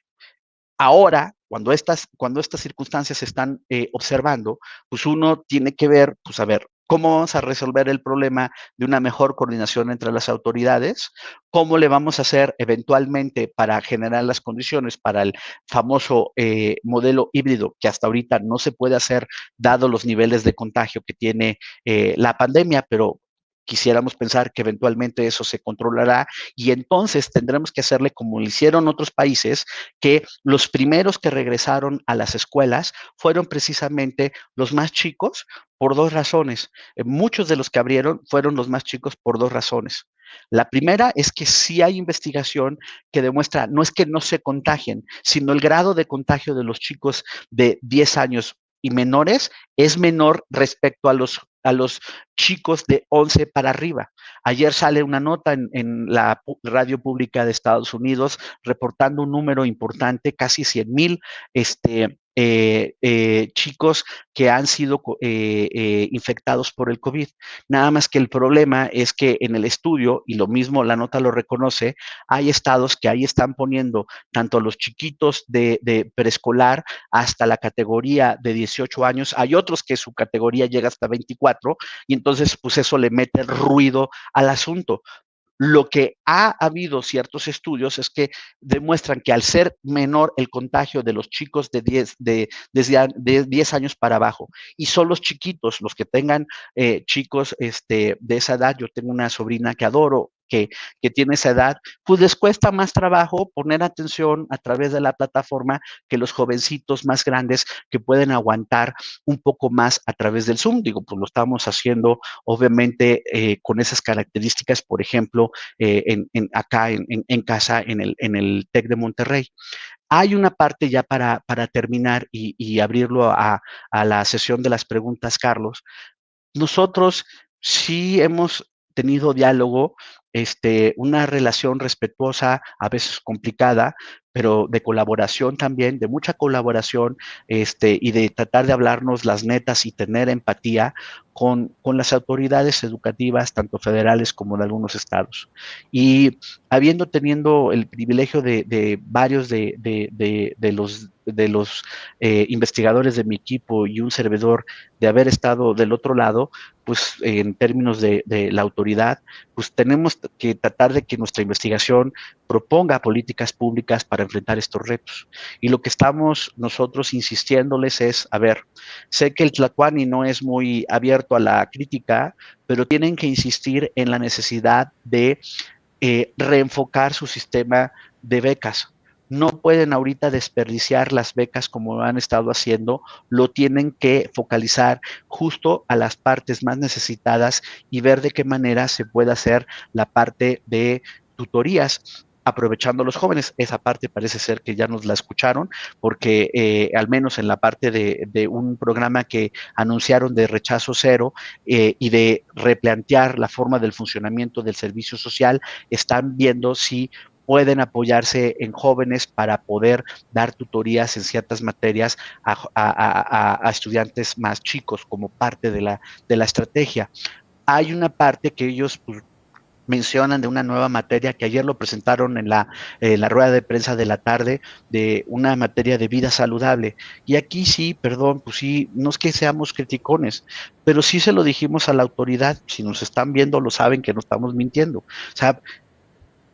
S4: ahora, cuando estas circunstancias se están observando, pues uno tiene que ver, pues a ver, ¿cómo vamos a resolver el problema de una mejor coordinación entre las autoridades? ¿Cómo le vamos a hacer eventualmente para generar las condiciones para el famoso modelo híbrido que hasta ahorita no se puede hacer dado los niveles de contagio que tiene la pandemia, pero quisiéramos pensar que eventualmente eso se controlará y entonces tendremos que hacerle como lo hicieron otros países, que los primeros que regresaron a las escuelas fueron precisamente los más chicos por dos razones. Muchos de los que abrieron fueron los más chicos por dos razones. La primera es que sí hay investigación que demuestra, no es que no se contagien, sino el grado de contagio de los chicos de 10 años y menores es menor respecto a los chicos de 11 para arriba. Ayer sale una nota en la radio pública de Estados Unidos reportando un número importante, casi 100,000 chicos que han sido infectados por el COVID. Nada más que el problema es que en el estudio, y lo mismo la nota lo reconoce, hay estados que ahí están poniendo tanto a los chiquitos de preescolar hasta la categoría de 18 años, hay otros que su categoría llega hasta 24, y entonces pues eso le mete ruido al asunto. Lo que ha habido ciertos estudios es que demuestran que al ser menor el contagio de los chicos desde 10 años para abajo, y son los chiquitos, los que tengan chicos de esa edad, yo tengo una sobrina que adoro, que tiene esa edad, pues les cuesta más trabajo poner atención a través de la plataforma que los jovencitos más grandes que pueden aguantar un poco más a través del Zoom. Digo, pues lo estamos haciendo obviamente con esas características, por ejemplo, acá en casa, en el TEC de Monterrey. Hay una parte ya para terminar y abrirlo a la sesión de las preguntas, Carlos. Nosotros sí hemos tenido diálogo, una relación respetuosa, a veces complicada, pero de colaboración también, de mucha colaboración, y de tratar de hablarnos las netas y tener empatía con las autoridades educativas, tanto federales como de algunos estados. Y teniendo el privilegio de varios de los investigadores de mi equipo y un servidor de haber estado del otro lado, pues en términos de la autoridad, pues tenemos que tratar de que nuestra investigación proponga políticas públicas para enfrentar estos retos. Y lo que estamos nosotros insistiéndoles es, a ver, sé que el Tlacuani no es muy abierto a la crítica, pero tienen que insistir en la necesidad de reenfocar su sistema de becas. No pueden ahorita desperdiciar las becas como han estado haciendo, lo tienen que focalizar justo a las partes más necesitadas y ver de qué manera se puede hacer la parte de tutorías aprovechando a los jóvenes. Esa parte parece ser que ya nos la escucharon, porque al menos en la parte de un programa que anunciaron de rechazo cero y de replantear la forma del funcionamiento del servicio social, están viendo si pueden apoyarse en jóvenes para poder dar tutorías en ciertas materias a estudiantes más chicos como parte de la estrategia. Hay una parte que ellos pues, mencionan de una nueva materia que ayer lo presentaron en la rueda de prensa de la tarde, de una materia de vida saludable. Y aquí sí, perdón, pues sí, no es que seamos criticones, pero sí se lo dijimos a la autoridad, si nos están viendo lo saben que no estamos mintiendo. O sea,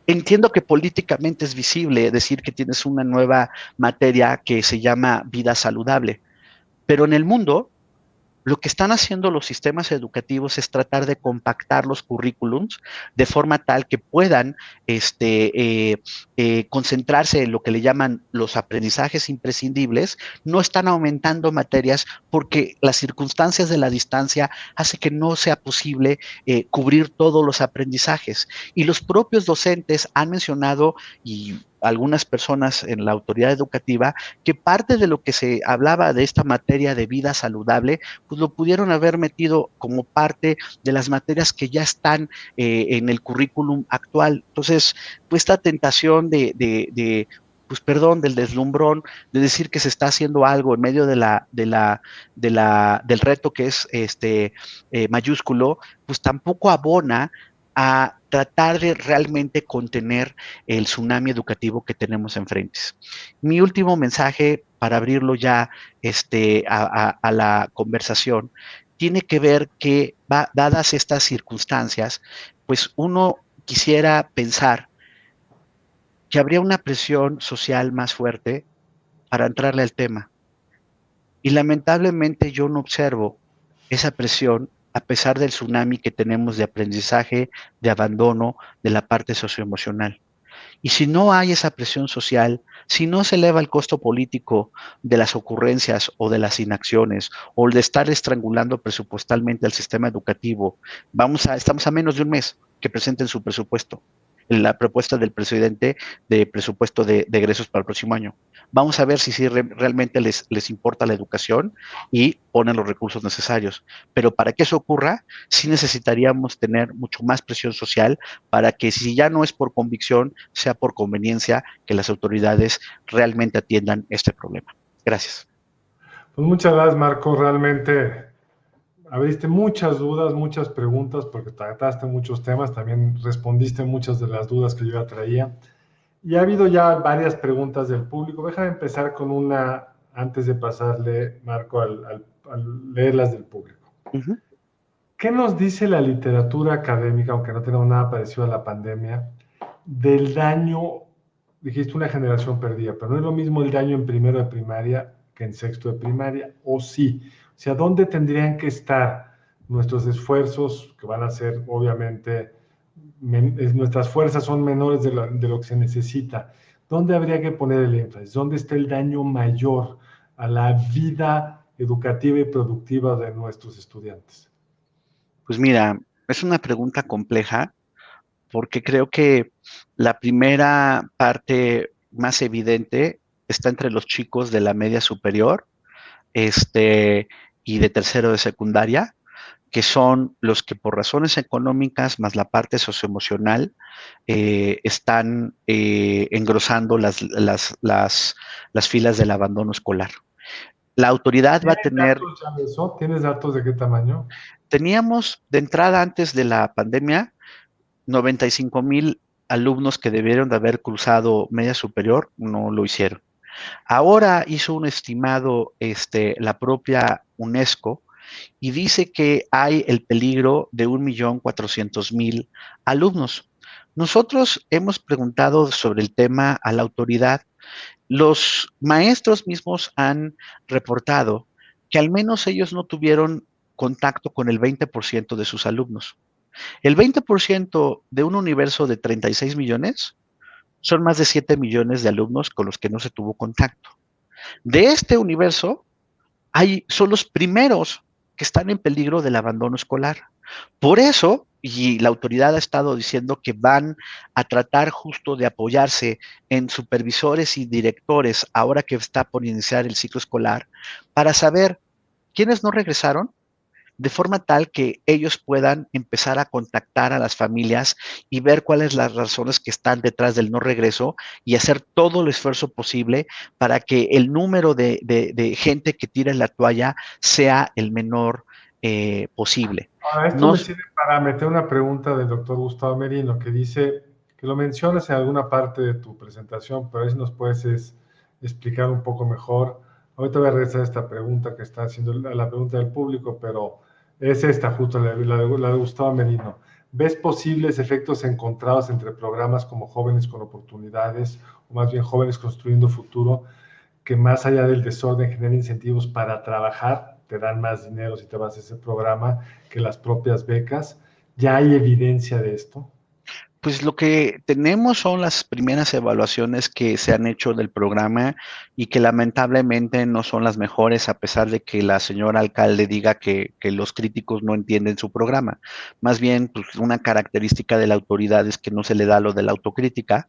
S4: entiendo que políticamente es visible decir que tienes una nueva materia que se llama vida saludable, pero en el mundo lo que están haciendo los sistemas educativos es tratar de compactar los currículums de forma tal que puedan concentrarse en lo que le llaman los aprendizajes imprescindibles. No están aumentando materias porque las circunstancias de la distancia hace que no sea posible cubrir todos los aprendizajes. Y los propios docentes han mencionado, y algunas personas en la autoridad educativa, que parte de lo que se hablaba de esta materia de vida saludable, pues lo pudieron haber metido como parte de las materias que ya están en el currículum actual. Entonces, pues esta tentación pues perdón, del deslumbrón, de decir que se está haciendo algo en medio del reto que es mayúsculo, pues tampoco abona a tratar de realmente contener el tsunami educativo que tenemos enfrente. Mi último mensaje para abrirlo ya a la conversación tiene que ver que, dadas estas circunstancias, pues uno quisiera pensar que habría una presión social más fuerte para entrarle al tema. Y lamentablemente yo no observo esa presión a pesar del tsunami que tenemos de aprendizaje, de abandono, de la parte socioemocional. Y si no hay esa presión social, si no se eleva el costo político de las ocurrencias o de las inacciones, o el de estar estrangulando presupuestalmente al sistema educativo, estamos a menos de un mes que presenten su presupuesto, la propuesta del presidente de presupuesto de egresos para el próximo año. Vamos a ver si realmente les importa la educación y ponen los recursos necesarios. Pero para que eso ocurra, sí necesitaríamos tener mucho más presión social para que, si ya no es por convicción, sea por conveniencia, que las autoridades realmente atiendan este problema. Gracias.
S1: Pues muchas gracias, Marco. Realmente abriste muchas dudas, muchas preguntas, porque trataste muchos temas, también respondiste muchas de las dudas que yo ya traía. Y ha habido ya varias preguntas del público. Déjame empezar con una, antes de pasarle, Marco, al leer las del público. Uh-huh. ¿Qué nos dice la literatura académica, aunque no tenemos nada parecido a la pandemia, del daño? Dijiste una generación perdida, pero no es lo mismo el daño en primero de primaria que en sexto de primaria, ¿o sí? O sea, ¿dónde tendrían que estar nuestros esfuerzos, que van a ser, obviamente, nuestras fuerzas son menores de lo que se necesita? ¿Dónde habría que poner el énfasis? ¿Dónde está el daño mayor a la vida educativa y productiva de nuestros estudiantes?
S4: Pues mira, es una pregunta compleja, porque creo que la primera parte más evidente está entre los chicos de la media superior y de tercero de secundaria, que son los que por razones económicas más la parte socioemocional están engrosando las filas del abandono escolar. La autoridad va a tener...
S1: ¿Tienes datos de qué tamaño?
S4: Teníamos de entrada, antes de la pandemia, 95,000 alumnos que debieron de haber cruzado media superior, no lo hicieron. Ahora hizo un estimado la propia UNESCO y dice que hay el peligro de 1.400.000 alumnos. Nosotros hemos preguntado sobre el tema a la autoridad. Los maestros mismos han reportado que al menos ellos no tuvieron contacto con el 20% de sus alumnos. El 20% de un universo de 36 millones son más de 7 millones de alumnos con los que no se tuvo contacto. De este universo, son los primeros que están en peligro del abandono escolar. Por eso, y la autoridad ha estado diciendo que van a tratar justo de apoyarse en supervisores y directores ahora que está por iniciar el ciclo escolar, para saber quiénes no regresaron, de forma tal que ellos puedan empezar a contactar a las familias y ver cuáles son las razones que están detrás del no regreso y hacer todo el esfuerzo posible para que el número de gente que tira la toalla sea el menor posible.
S1: Ahora, esto me sirve para meter una pregunta del doctor Gustavo Merino, que dice, que lo mencionas en alguna parte de tu presentación, pero a ver si nos puedes explicar un poco mejor. Ahorita voy a regresar a esta pregunta que está haciendo, la pregunta del público, pero es esta justo, la de Gustavo Merino. ¿Ves posibles efectos encontrados entre programas como Jóvenes con Oportunidades, o más bien Jóvenes Construyendo Futuro, que más allá del desorden generen incentivos para trabajar, te dan más dinero si te vas a ese programa que las propias becas? ¿Ya hay evidencia de esto?
S4: Pues lo que tenemos son las primeras evaluaciones que se han hecho del programa y que lamentablemente no son las mejores, a pesar de que la señora alcalde diga que los críticos no entienden su programa. Más bien, pues, una característica de la autoridad es que no se le da lo de la autocrítica,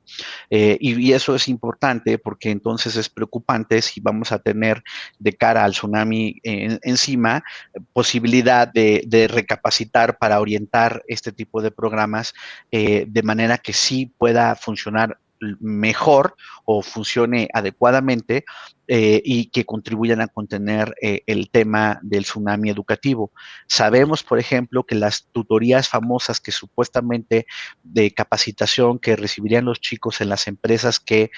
S4: y eso es importante porque entonces es preocupante si vamos a tener de cara al tsunami encima posibilidad de recapacitar para orientar este tipo de programas de manera que sí pueda funcionar mejor o funcione adecuadamente y que contribuyan a contener el tema del tsunami educativo. Sabemos, por ejemplo, que las tutorías famosas que supuestamente de capacitación que recibirían los chicos en las empresas que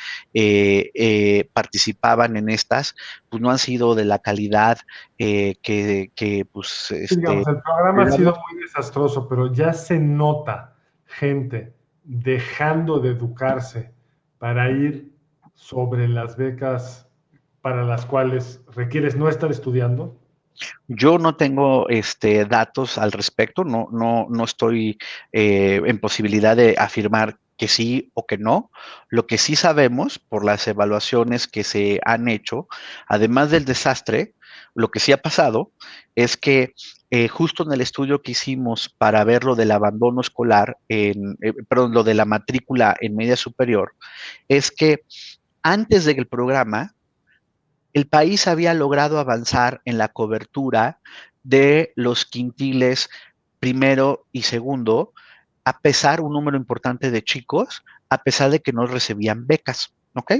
S4: participaban en estas, pues no han sido de la calidad pues...
S1: Digamos, el programa ha sido muy desastroso, pero ya se nota gente dejando de educarse para ir sobre las becas para las cuales requieres no estar estudiando.
S4: Yo no tengo datos al respecto, no estoy en posibilidad de afirmar que sí o que no. Lo que sí sabemos por las evaluaciones que se han hecho, además del desastre, lo que sí ha pasado es que justo en el estudio que hicimos para ver lo del abandono escolar, perdón, lo de la matrícula en media superior, es que antes del programa, el país había logrado avanzar en la cobertura de los quintiles primero y segundo, a pesar un número importante de chicos, a pesar de que no recibían becas, ¿ok?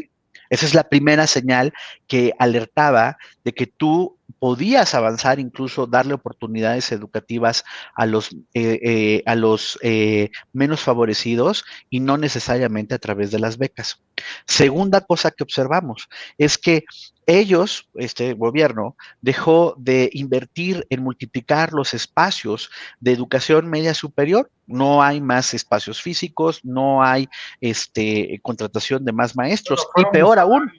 S4: Esa es la primera señal que alertaba de que tú podías avanzar, incluso darle oportunidades educativas a los menos favorecidos y no necesariamente a través de las becas. Segunda cosa que observamos es que ellos, este gobierno, dejó de invertir en multiplicar los espacios de educación media superior. No hay más espacios físicos, no hay contratación de más maestros. Y peor aún.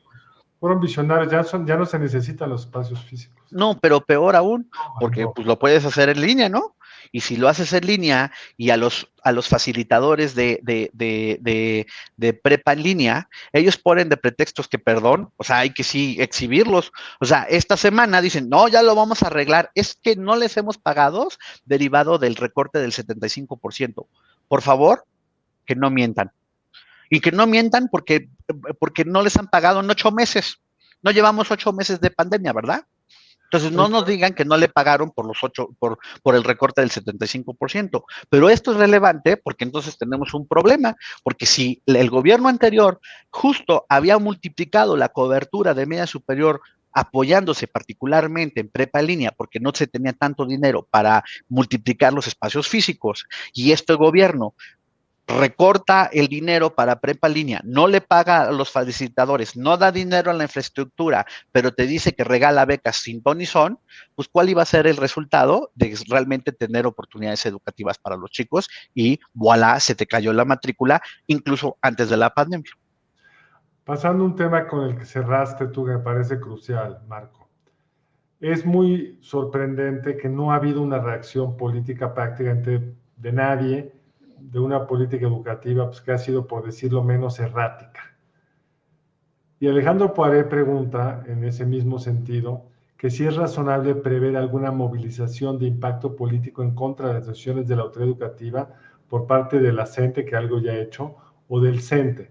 S1: Fueron visionarios, ya no se necesitan los espacios físicos.
S4: No, pero peor aún, porque pues lo puedes hacer en línea, ¿no? Y si lo haces en línea y a los facilitadores de prepa en línea, ellos ponen de pretextos que perdón, o sea, hay que sí exhibirlos. O sea, esta semana dicen, no, ya lo vamos a arreglar, es que no les hemos pagado derivado del recorte del 75%. Por favor, que no mientan. Y que no mientan porque no les han pagado en 8 meses. No llevamos 8 meses de pandemia, ¿verdad? Entonces, no nos digan que no le pagaron por el recorte del 75%. Pero esto es relevante porque entonces tenemos un problema, porque si el gobierno anterior justo había multiplicado la cobertura de media superior apoyándose particularmente en prepa en línea porque no se tenía tanto dinero para multiplicar los espacios físicos, y este gobierno recorta el dinero para prepa línea, no le paga a los facilitadores, no da dinero a la infraestructura, pero te dice que regala becas sin ton ni son, pues ¿cuál iba a ser el resultado de realmente tener oportunidades educativas para los chicos? Y voilà, se te cayó la matrícula, incluso antes de la pandemia.
S1: Pasando a un tema con el que cerraste tú, que me parece crucial, Marco. Es muy sorprendente que no ha habido una reacción política prácticamente de nadie, de una política educativa, pues que ha sido, por decirlo menos, errática. Y Alejandro Poiré pregunta, en ese mismo sentido, que si es razonable prever alguna movilización de impacto político en contra de las decisiones de la autoridad educativa por parte de la CENTE, que algo ya ha hecho, o del CENTE.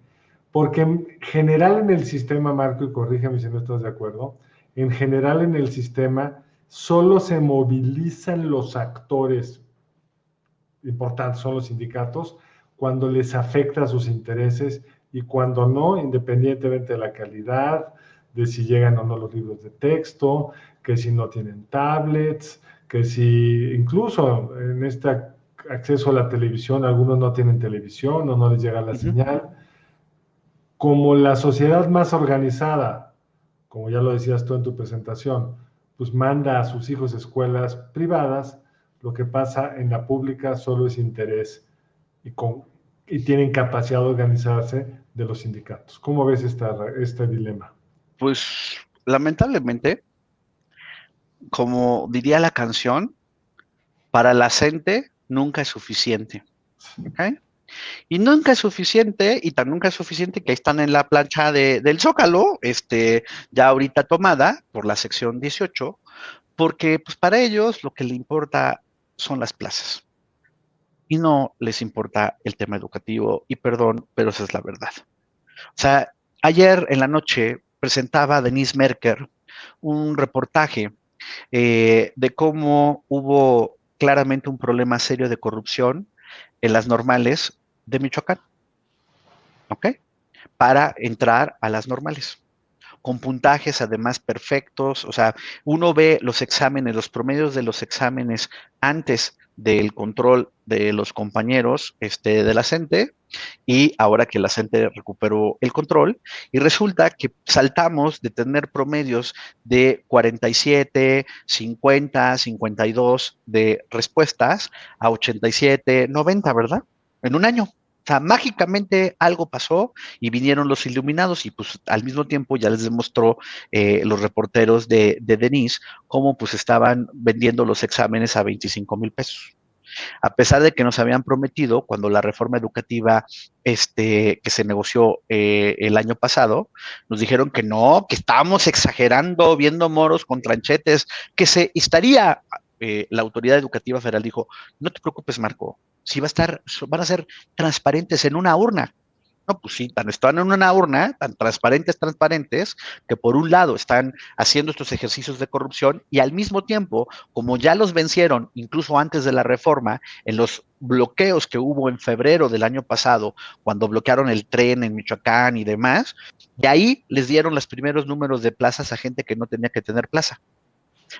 S1: Porque en general en el sistema, Marco, y corrígeme si no estás de acuerdo, en general en el sistema solo se movilizan los actores importantes, son los sindicatos, cuando les afecta a sus intereses y cuando no, independientemente de la calidad, de si llegan o no los libros de texto, que si no tienen tablets, que si incluso en este acceso a la televisión, algunos no tienen televisión o no les llega la señal. Como la sociedad más organizada, como ya lo decías tú en tu presentación, pues manda a sus hijos a escuelas privadas, lo que pasa en la pública solo es interés y tienen capacidad de organizarse de los sindicatos. ¿Cómo ves este dilema?
S4: Pues lamentablemente, como diría la canción, para la gente nunca es suficiente. ¿Okay? Y nunca es suficiente, y tan nunca es suficiente que ahí están en la plancha del Zócalo, ya ahorita tomada por la sección 18, porque pues para ellos lo que le importa son las plazas. Y no les importa el tema educativo, y perdón, pero esa es la verdad. O sea, ayer en la noche presentaba Denise Merker un reportaje de cómo hubo claramente un problema serio de corrupción en las normales de Michoacán, ¿ok? Para entrar a las normales, con puntajes además perfectos, o sea, uno ve los exámenes, los promedios de los exámenes antes del control de los compañeros de la CENTE y ahora que la CENTE recuperó el control y resulta que saltamos de tener promedios de 47, 50, 52 de respuestas a 87, 90, ¿verdad? En un año. O sea, mágicamente algo pasó y vinieron los iluminados y pues al mismo tiempo ya les demostró los reporteros de Denise cómo pues estaban vendiendo los exámenes a 25,000 pesos. A pesar de que nos habían prometido cuando la reforma educativa que se negoció el año pasado, nos dijeron que no, que estábamos exagerando, viendo moros con tranchetes, que se estaría, la autoridad educativa federal dijo, no te preocupes, Marco, si van a ser transparentes en una urna. No, pues sí, están en una urna, tan transparentes, que por un lado están haciendo estos ejercicios de corrupción y al mismo tiempo, como ya los vencieron, incluso antes de la reforma, en los bloqueos que hubo en febrero del año pasado, cuando bloquearon el tren en Michoacán y demás, y ahí les dieron los primeros números de plazas a gente que no tenía que tener plaza.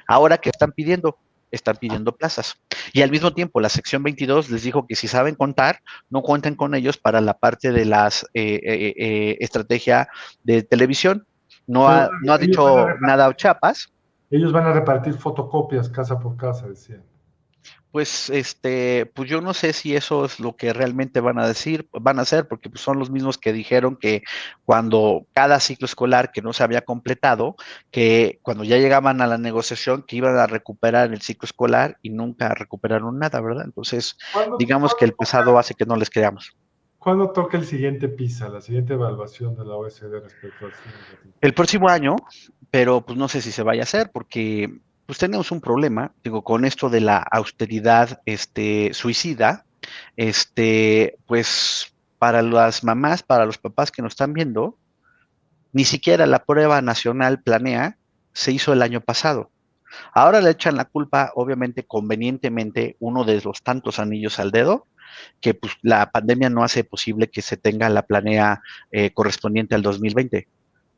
S4: Ahora, ¿qué están pidiendo? Están pidiendo plazas. Y al mismo tiempo, la sección 22 les dijo que si saben contar, no cuenten con ellos para la parte de las estrategia de televisión. No ha dicho nada Chiapas.
S1: Ellos van a repartir fotocopias casa por casa, decían.
S4: Pues, pues yo no sé si eso es lo que realmente van a hacer, porque pues son los mismos que dijeron que cuando cada ciclo escolar que no se había completado, que cuando ya llegaban a la negociación que iban a recuperar el ciclo escolar y nunca recuperaron nada, ¿verdad? Entonces, digamos que el pasado hace que no les creamos.
S1: ¿Cuándo toca el siguiente PISA, la siguiente evaluación de la OECD respecto al sistema educativo?
S4: El próximo año, pero pues no sé si se vaya a hacer, porque pues tenemos un problema, digo, con esto de la austeridad suicida, pues para las mamás, para los papás que nos están viendo, ni siquiera la prueba nacional Planea se hizo el año pasado. Ahora le echan la culpa, obviamente, convenientemente, uno de los tantos anillos al dedo, que pues la pandemia no hace posible que se tenga la Planea correspondiente al 2020,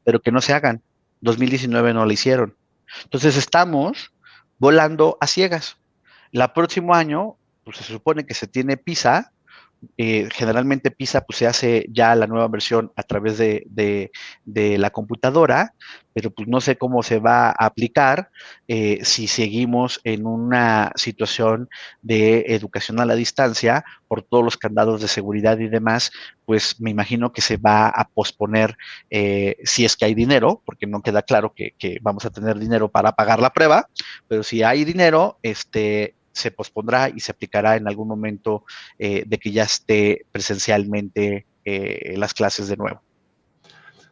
S4: pero que no se hagan. 2019 no la hicieron. Entonces estamos volando a ciegas. El próximo año, pues se supone que se tiene PISA, generalmente PISA pues se hace ya la nueva versión a través de la computadora, pero pues no sé cómo se va a aplicar si seguimos en una situación de educación a la distancia por todos los candados de seguridad y demás, pues me imagino que se va a posponer si es que hay dinero, porque no queda claro que vamos a tener dinero para pagar la prueba, pero si hay dinero, se pospondrá y se aplicará en algún momento de que ya esté presencialmente las clases de nuevo.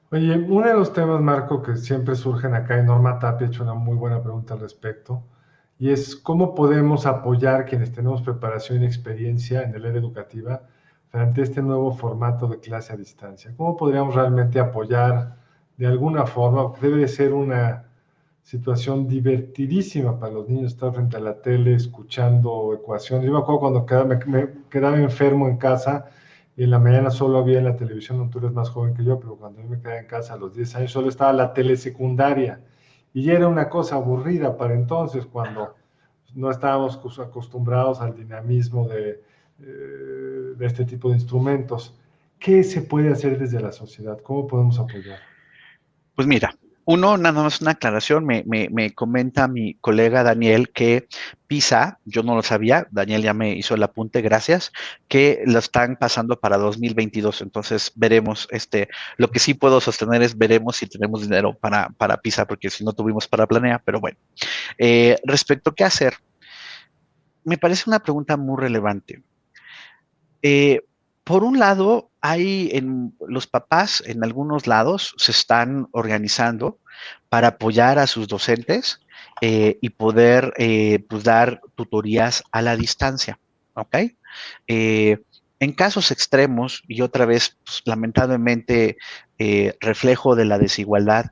S1: Oye, uno de los temas, Marco, que siempre surgen acá, y Norma Tapia ha hecho una muy buena pregunta al respecto, y es cómo podemos apoyar quienes tenemos preparación y experiencia en el área educativa frente a este nuevo formato de clase a distancia. ¿Cómo podríamos realmente apoyar de alguna forma? Debe de ser una situación divertidísima para los niños estar frente a la tele escuchando ecuaciones. Yo me acuerdo cuando me quedaba enfermo en casa y en la mañana solo había en la televisión, tú eres más joven que yo, pero cuando yo me quedaba en casa a los 10 años solo estaba la tele secundaria y ya era una cosa aburrida para entonces cuando no estábamos acostumbrados al dinamismo de este tipo de instrumentos. ¿Qué se puede hacer desde la sociedad? ¿Cómo podemos apoyar?
S4: Pues mira, nada más una aclaración, me comenta mi colega Daniel que PISA, yo no lo sabía, Daniel ya me hizo el apunte, gracias, que lo están pasando para 2022, entonces veremos, lo que sí puedo sostener es veremos si tenemos dinero para PISA, porque si no tuvimos para Planea, pero bueno. Respecto a qué hacer, me parece una pregunta muy relevante. Eh, por un lado, los papás en algunos lados se están organizando para apoyar a sus docentes y poder pues dar tutorías a la distancia, ¿ok? Eh, en casos extremos, y otra vez, pues, lamentablemente, reflejo de la desigualdad,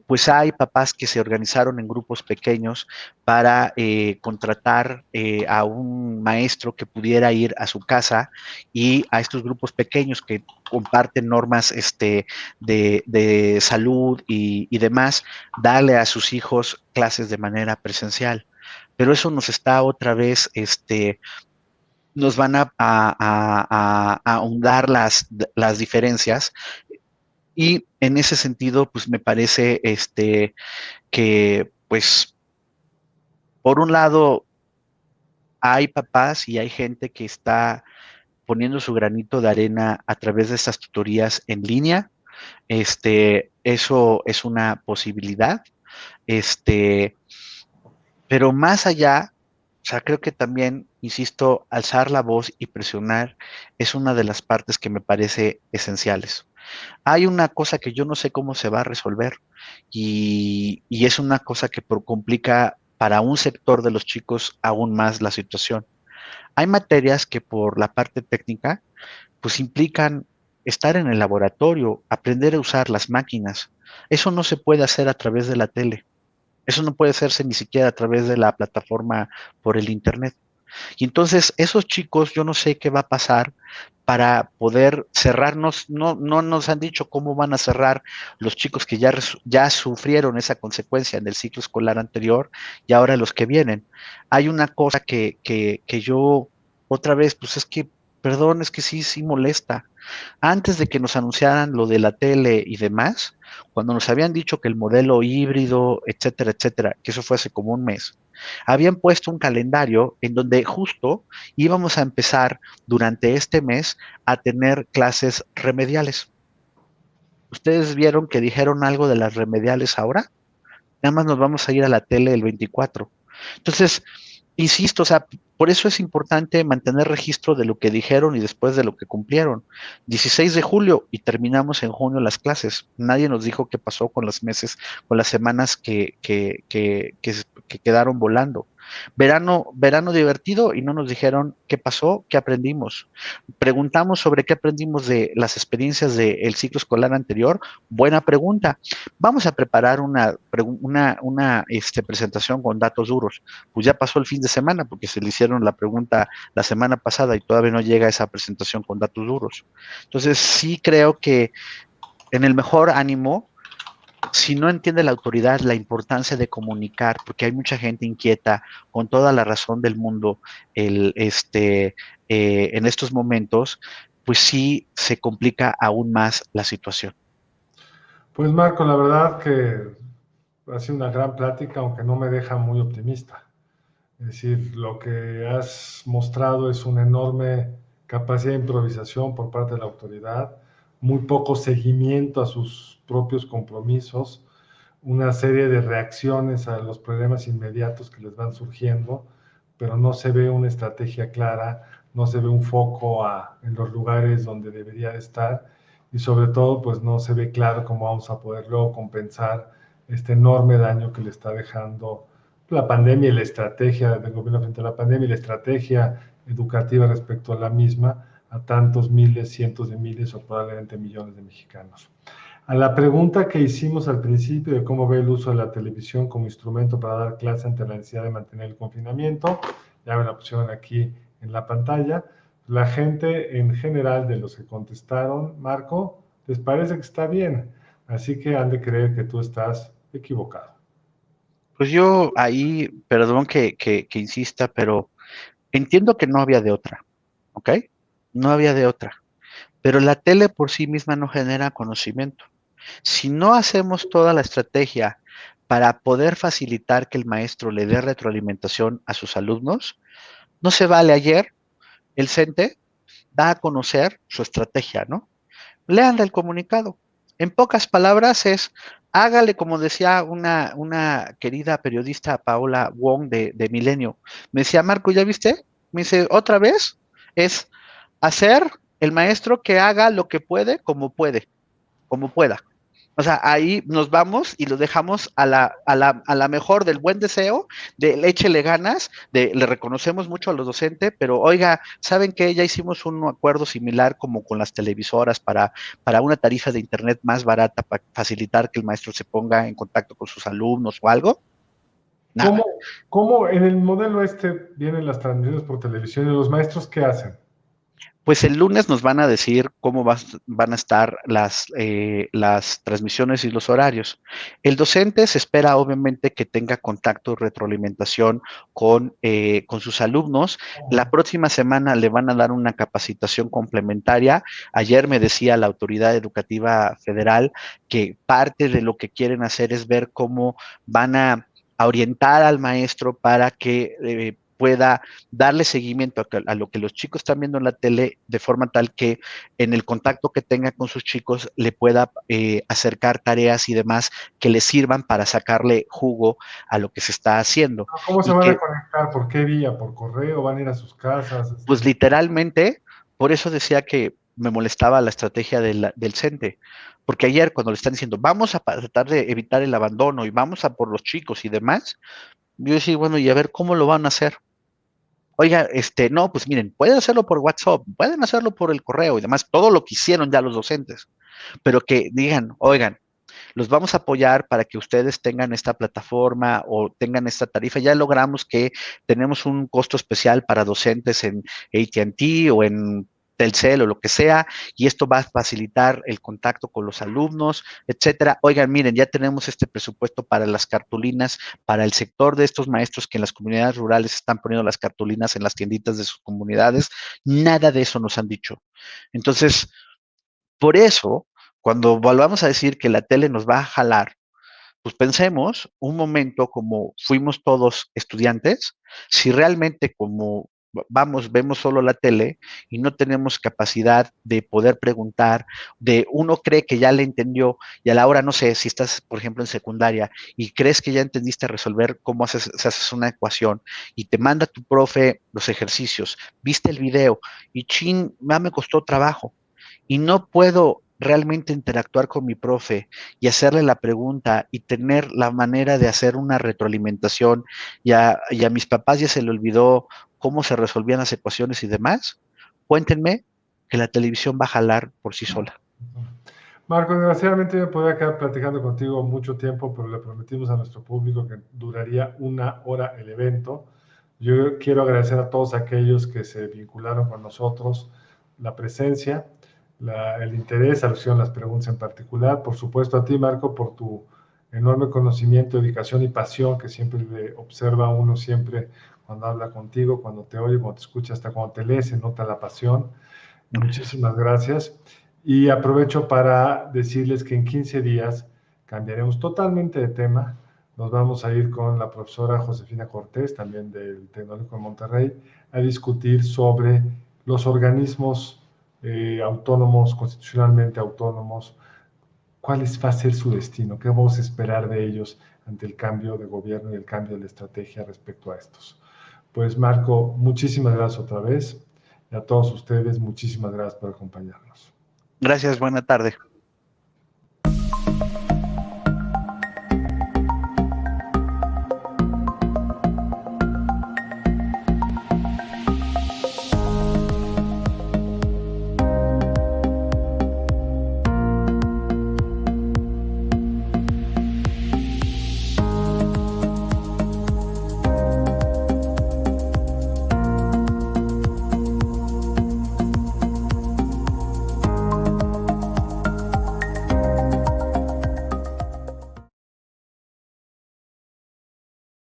S4: pues hay papás que se organizaron en grupos pequeños para contratar a un maestro que pudiera ir a su casa y a estos grupos pequeños que comparten normas de salud y demás, darle a sus hijos clases de manera presencial. Pero eso nos está otra vez nos van a ahondar las diferencias y en ese sentido, pues me parece que, pues, por un lado, hay papás y hay gente que está poniendo su granito de arena a través de estas tutorías en línea. Eso es una posibilidad. Este, pero más allá, o sea, creo que también, insisto, alzar la voz y presionar es una de las partes que me parece esenciales. Hay una cosa que yo no sé cómo se va a resolver y es una cosa que complica para un sector de los chicos aún más la situación. Hay materias que por la parte técnica, pues implican estar en el laboratorio, aprender a usar las máquinas. Eso no se puede hacer a través de la tele. Eso no puede hacerse ni siquiera a través de la plataforma por el Internet. Y entonces esos chicos, yo no sé qué va a pasar para poder cerrarnos, no nos han dicho cómo van a cerrar los chicos que ya sufrieron esa consecuencia en el ciclo escolar anterior y ahora los que vienen. Hay una cosa que yo, otra vez, pues es que, perdón, es que sí molesta. Antes de que nos anunciaran lo de la tele y demás, cuando nos habían dicho que el modelo híbrido, etcétera, que eso fue hace como un mes, habían puesto un calendario en donde justo íbamos a empezar durante este mes a tener clases remediales. ¿Ustedes vieron que dijeron algo de las remediales ahora? Nada más nos vamos a ir a la tele el 24. Entonces, insisto, o sea, por eso es importante mantener registro de lo que dijeron y después de lo que cumplieron. 16 de julio y terminamos en junio las clases. Nadie nos dijo qué pasó con los meses, con las semanas que quedaron volando. Verano divertido y no nos dijeron qué pasó, qué aprendimos. Preguntamos sobre qué aprendimos de las experiencias del ciclo escolar anterior. Buena pregunta. Vamos a preparar una presentación con datos duros. Pues ya pasó el fin de semana porque se le hicieron la pregunta la semana pasada y todavía no llega esa presentación con datos duros. Entonces sí creo que en el mejor ánimo si no entiende la autoridad la importancia de comunicar, porque hay mucha gente inquieta, con toda la razón del mundo, en estos momentos, pues sí se complica aún más la situación.
S1: Pues Marco, la verdad que ha sido una gran plática, aunque no me deja muy optimista. Es decir, lo que has mostrado es una enorme capacidad de improvisación por parte de la autoridad, muy poco seguimiento a sus propios compromisos, una serie de reacciones a los problemas inmediatos que les van surgiendo, pero no se ve una estrategia clara, no se ve un foco en los lugares donde debería de estar y sobre todo pues no se ve claro cómo vamos a poder luego compensar este enorme daño que le está dejando la pandemia y la estrategia del gobierno frente a la pandemia y la estrategia educativa respecto a la misma a tantos miles, cientos de miles o probablemente millones de mexicanos. A la pregunta que hicimos al principio de cómo ve el uso de la televisión como instrumento para dar clase ante la necesidad de mantener el confinamiento, ya me la pusieron aquí en la pantalla. La gente en general de los que contestaron, Marco, les parece que está bien, así que han de creer que tú estás equivocado.
S4: Pues yo ahí, perdón que insista, pero entiendo que no había de otra, ¿ok? No había de otra. Pero la tele por sí misma no genera conocimiento. Si no hacemos toda la estrategia para poder facilitar que el maestro le dé retroalimentación a sus alumnos, no se vale. Ayer el CENTE da a conocer su estrategia, ¿no? Lean el comunicado. En pocas palabras es, hágale como decía una querida periodista, Paola Wong de Milenio. Me decía, Marco, ¿ya viste? Me dice, otra vez, es hacer el maestro que haga lo que puede, como pueda. O sea, ahí nos vamos y lo dejamos a la mejor del buen deseo, de échele ganas, le reconocemos mucho a los docentes, pero oiga, ¿saben qué? Ya hicimos un acuerdo similar como con las televisoras para una tarifa de internet más barata para facilitar que el maestro se ponga en contacto con sus alumnos o algo. Nada.
S1: ¿Cómo en el modelo vienen las transmisiones por televisión y los maestros qué hacen?
S4: Pues el lunes nos van a decir cómo van a estar las transmisiones y los horarios. El docente se espera obviamente que tenga contacto y retroalimentación con sus alumnos. La próxima semana le van a dar una capacitación complementaria. Ayer me decía la Autoridad Educativa Federal que parte de lo que quieren hacer es ver cómo van a orientar al maestro para que pueda darle seguimiento a lo que los chicos están viendo en la tele de forma tal que en el contacto que tenga con sus chicos le pueda acercar tareas y demás que le sirvan para sacarle jugo a lo que se está haciendo.
S1: ¿Cómo se
S4: Y
S1: van a
S4: que,
S1: conectar? ¿Por qué vía? ¿Por correo? ¿Van a ir a sus casas?
S4: pues literalmente, por eso decía que me molestaba la estrategia del CENTE, porque ayer cuando le están diciendo, vamos a tratar de evitar el abandono y vamos a por los chicos y demás, yo decía, bueno, y a ver cómo lo van a hacer. Oiga, no, pues miren, pueden hacerlo por WhatsApp, pueden hacerlo por el correo y demás, todo lo que hicieron ya los docentes, pero que digan, oigan, los vamos a apoyar para que ustedes tengan esta plataforma o tengan esta tarifa. Ya logramos que tenemos un costo especial para docentes en AT&T o en Telcel o lo que sea, y esto va a facilitar el contacto con los alumnos, etcétera. Oigan, miren, ya tenemos este presupuesto para las cartulinas, para el sector de estos maestros que en las comunidades rurales están poniendo las cartulinas en las tienditas de sus comunidades. Nada de eso nos han dicho. Entonces, por eso, cuando volvamos a decir que la tele nos va a jalar, pues pensemos un momento como fuimos todos estudiantes, si realmente como vamos, vemos solo la tele y no tenemos capacidad de poder preguntar, de uno cree que ya le entendió y a la hora, no sé, si estás, por ejemplo, en secundaria y crees que ya entendiste resolver cómo haces una ecuación y te manda tu profe los ejercicios, viste el video y chin, me costó trabajo y no puedo realmente interactuar con mi profe y hacerle la pregunta y tener la manera de hacer una retroalimentación y a mis papás ya se le olvidó cómo se resolvían las ecuaciones y demás, cuéntenme que la televisión va a jalar por sí sola.
S1: Marco, desgraciadamente me podría quedar platicando contigo mucho tiempo, pero le prometimos a nuestro público que duraría 1 hora el evento. Yo quiero agradecer a todos aquellos que se vincularon con nosotros, la presencia, el interés, alusión, las preguntas en particular. Por supuesto a ti, Marco, por tu enorme conocimiento, dedicación y pasión que siempre le observa uno siempre cuando habla contigo, cuando te oye, cuando te escucha, hasta cuando te lee, se nota la pasión. Muchísimas gracias. Y aprovecho para decirles que en 15 días cambiaremos totalmente de tema. Nos vamos a ir con la profesora Josefina Cortés, también del Tecnológico de Monterrey, a discutir sobre los organismos autónomos, constitucionalmente autónomos, cuál va a ser su destino, qué vamos a esperar de ellos ante el cambio de gobierno y el cambio de la estrategia respecto a estos. Pues Marco, muchísimas gracias otra vez. Y a todos ustedes, muchísimas gracias por acompañarnos.
S4: Gracias, buena tarde.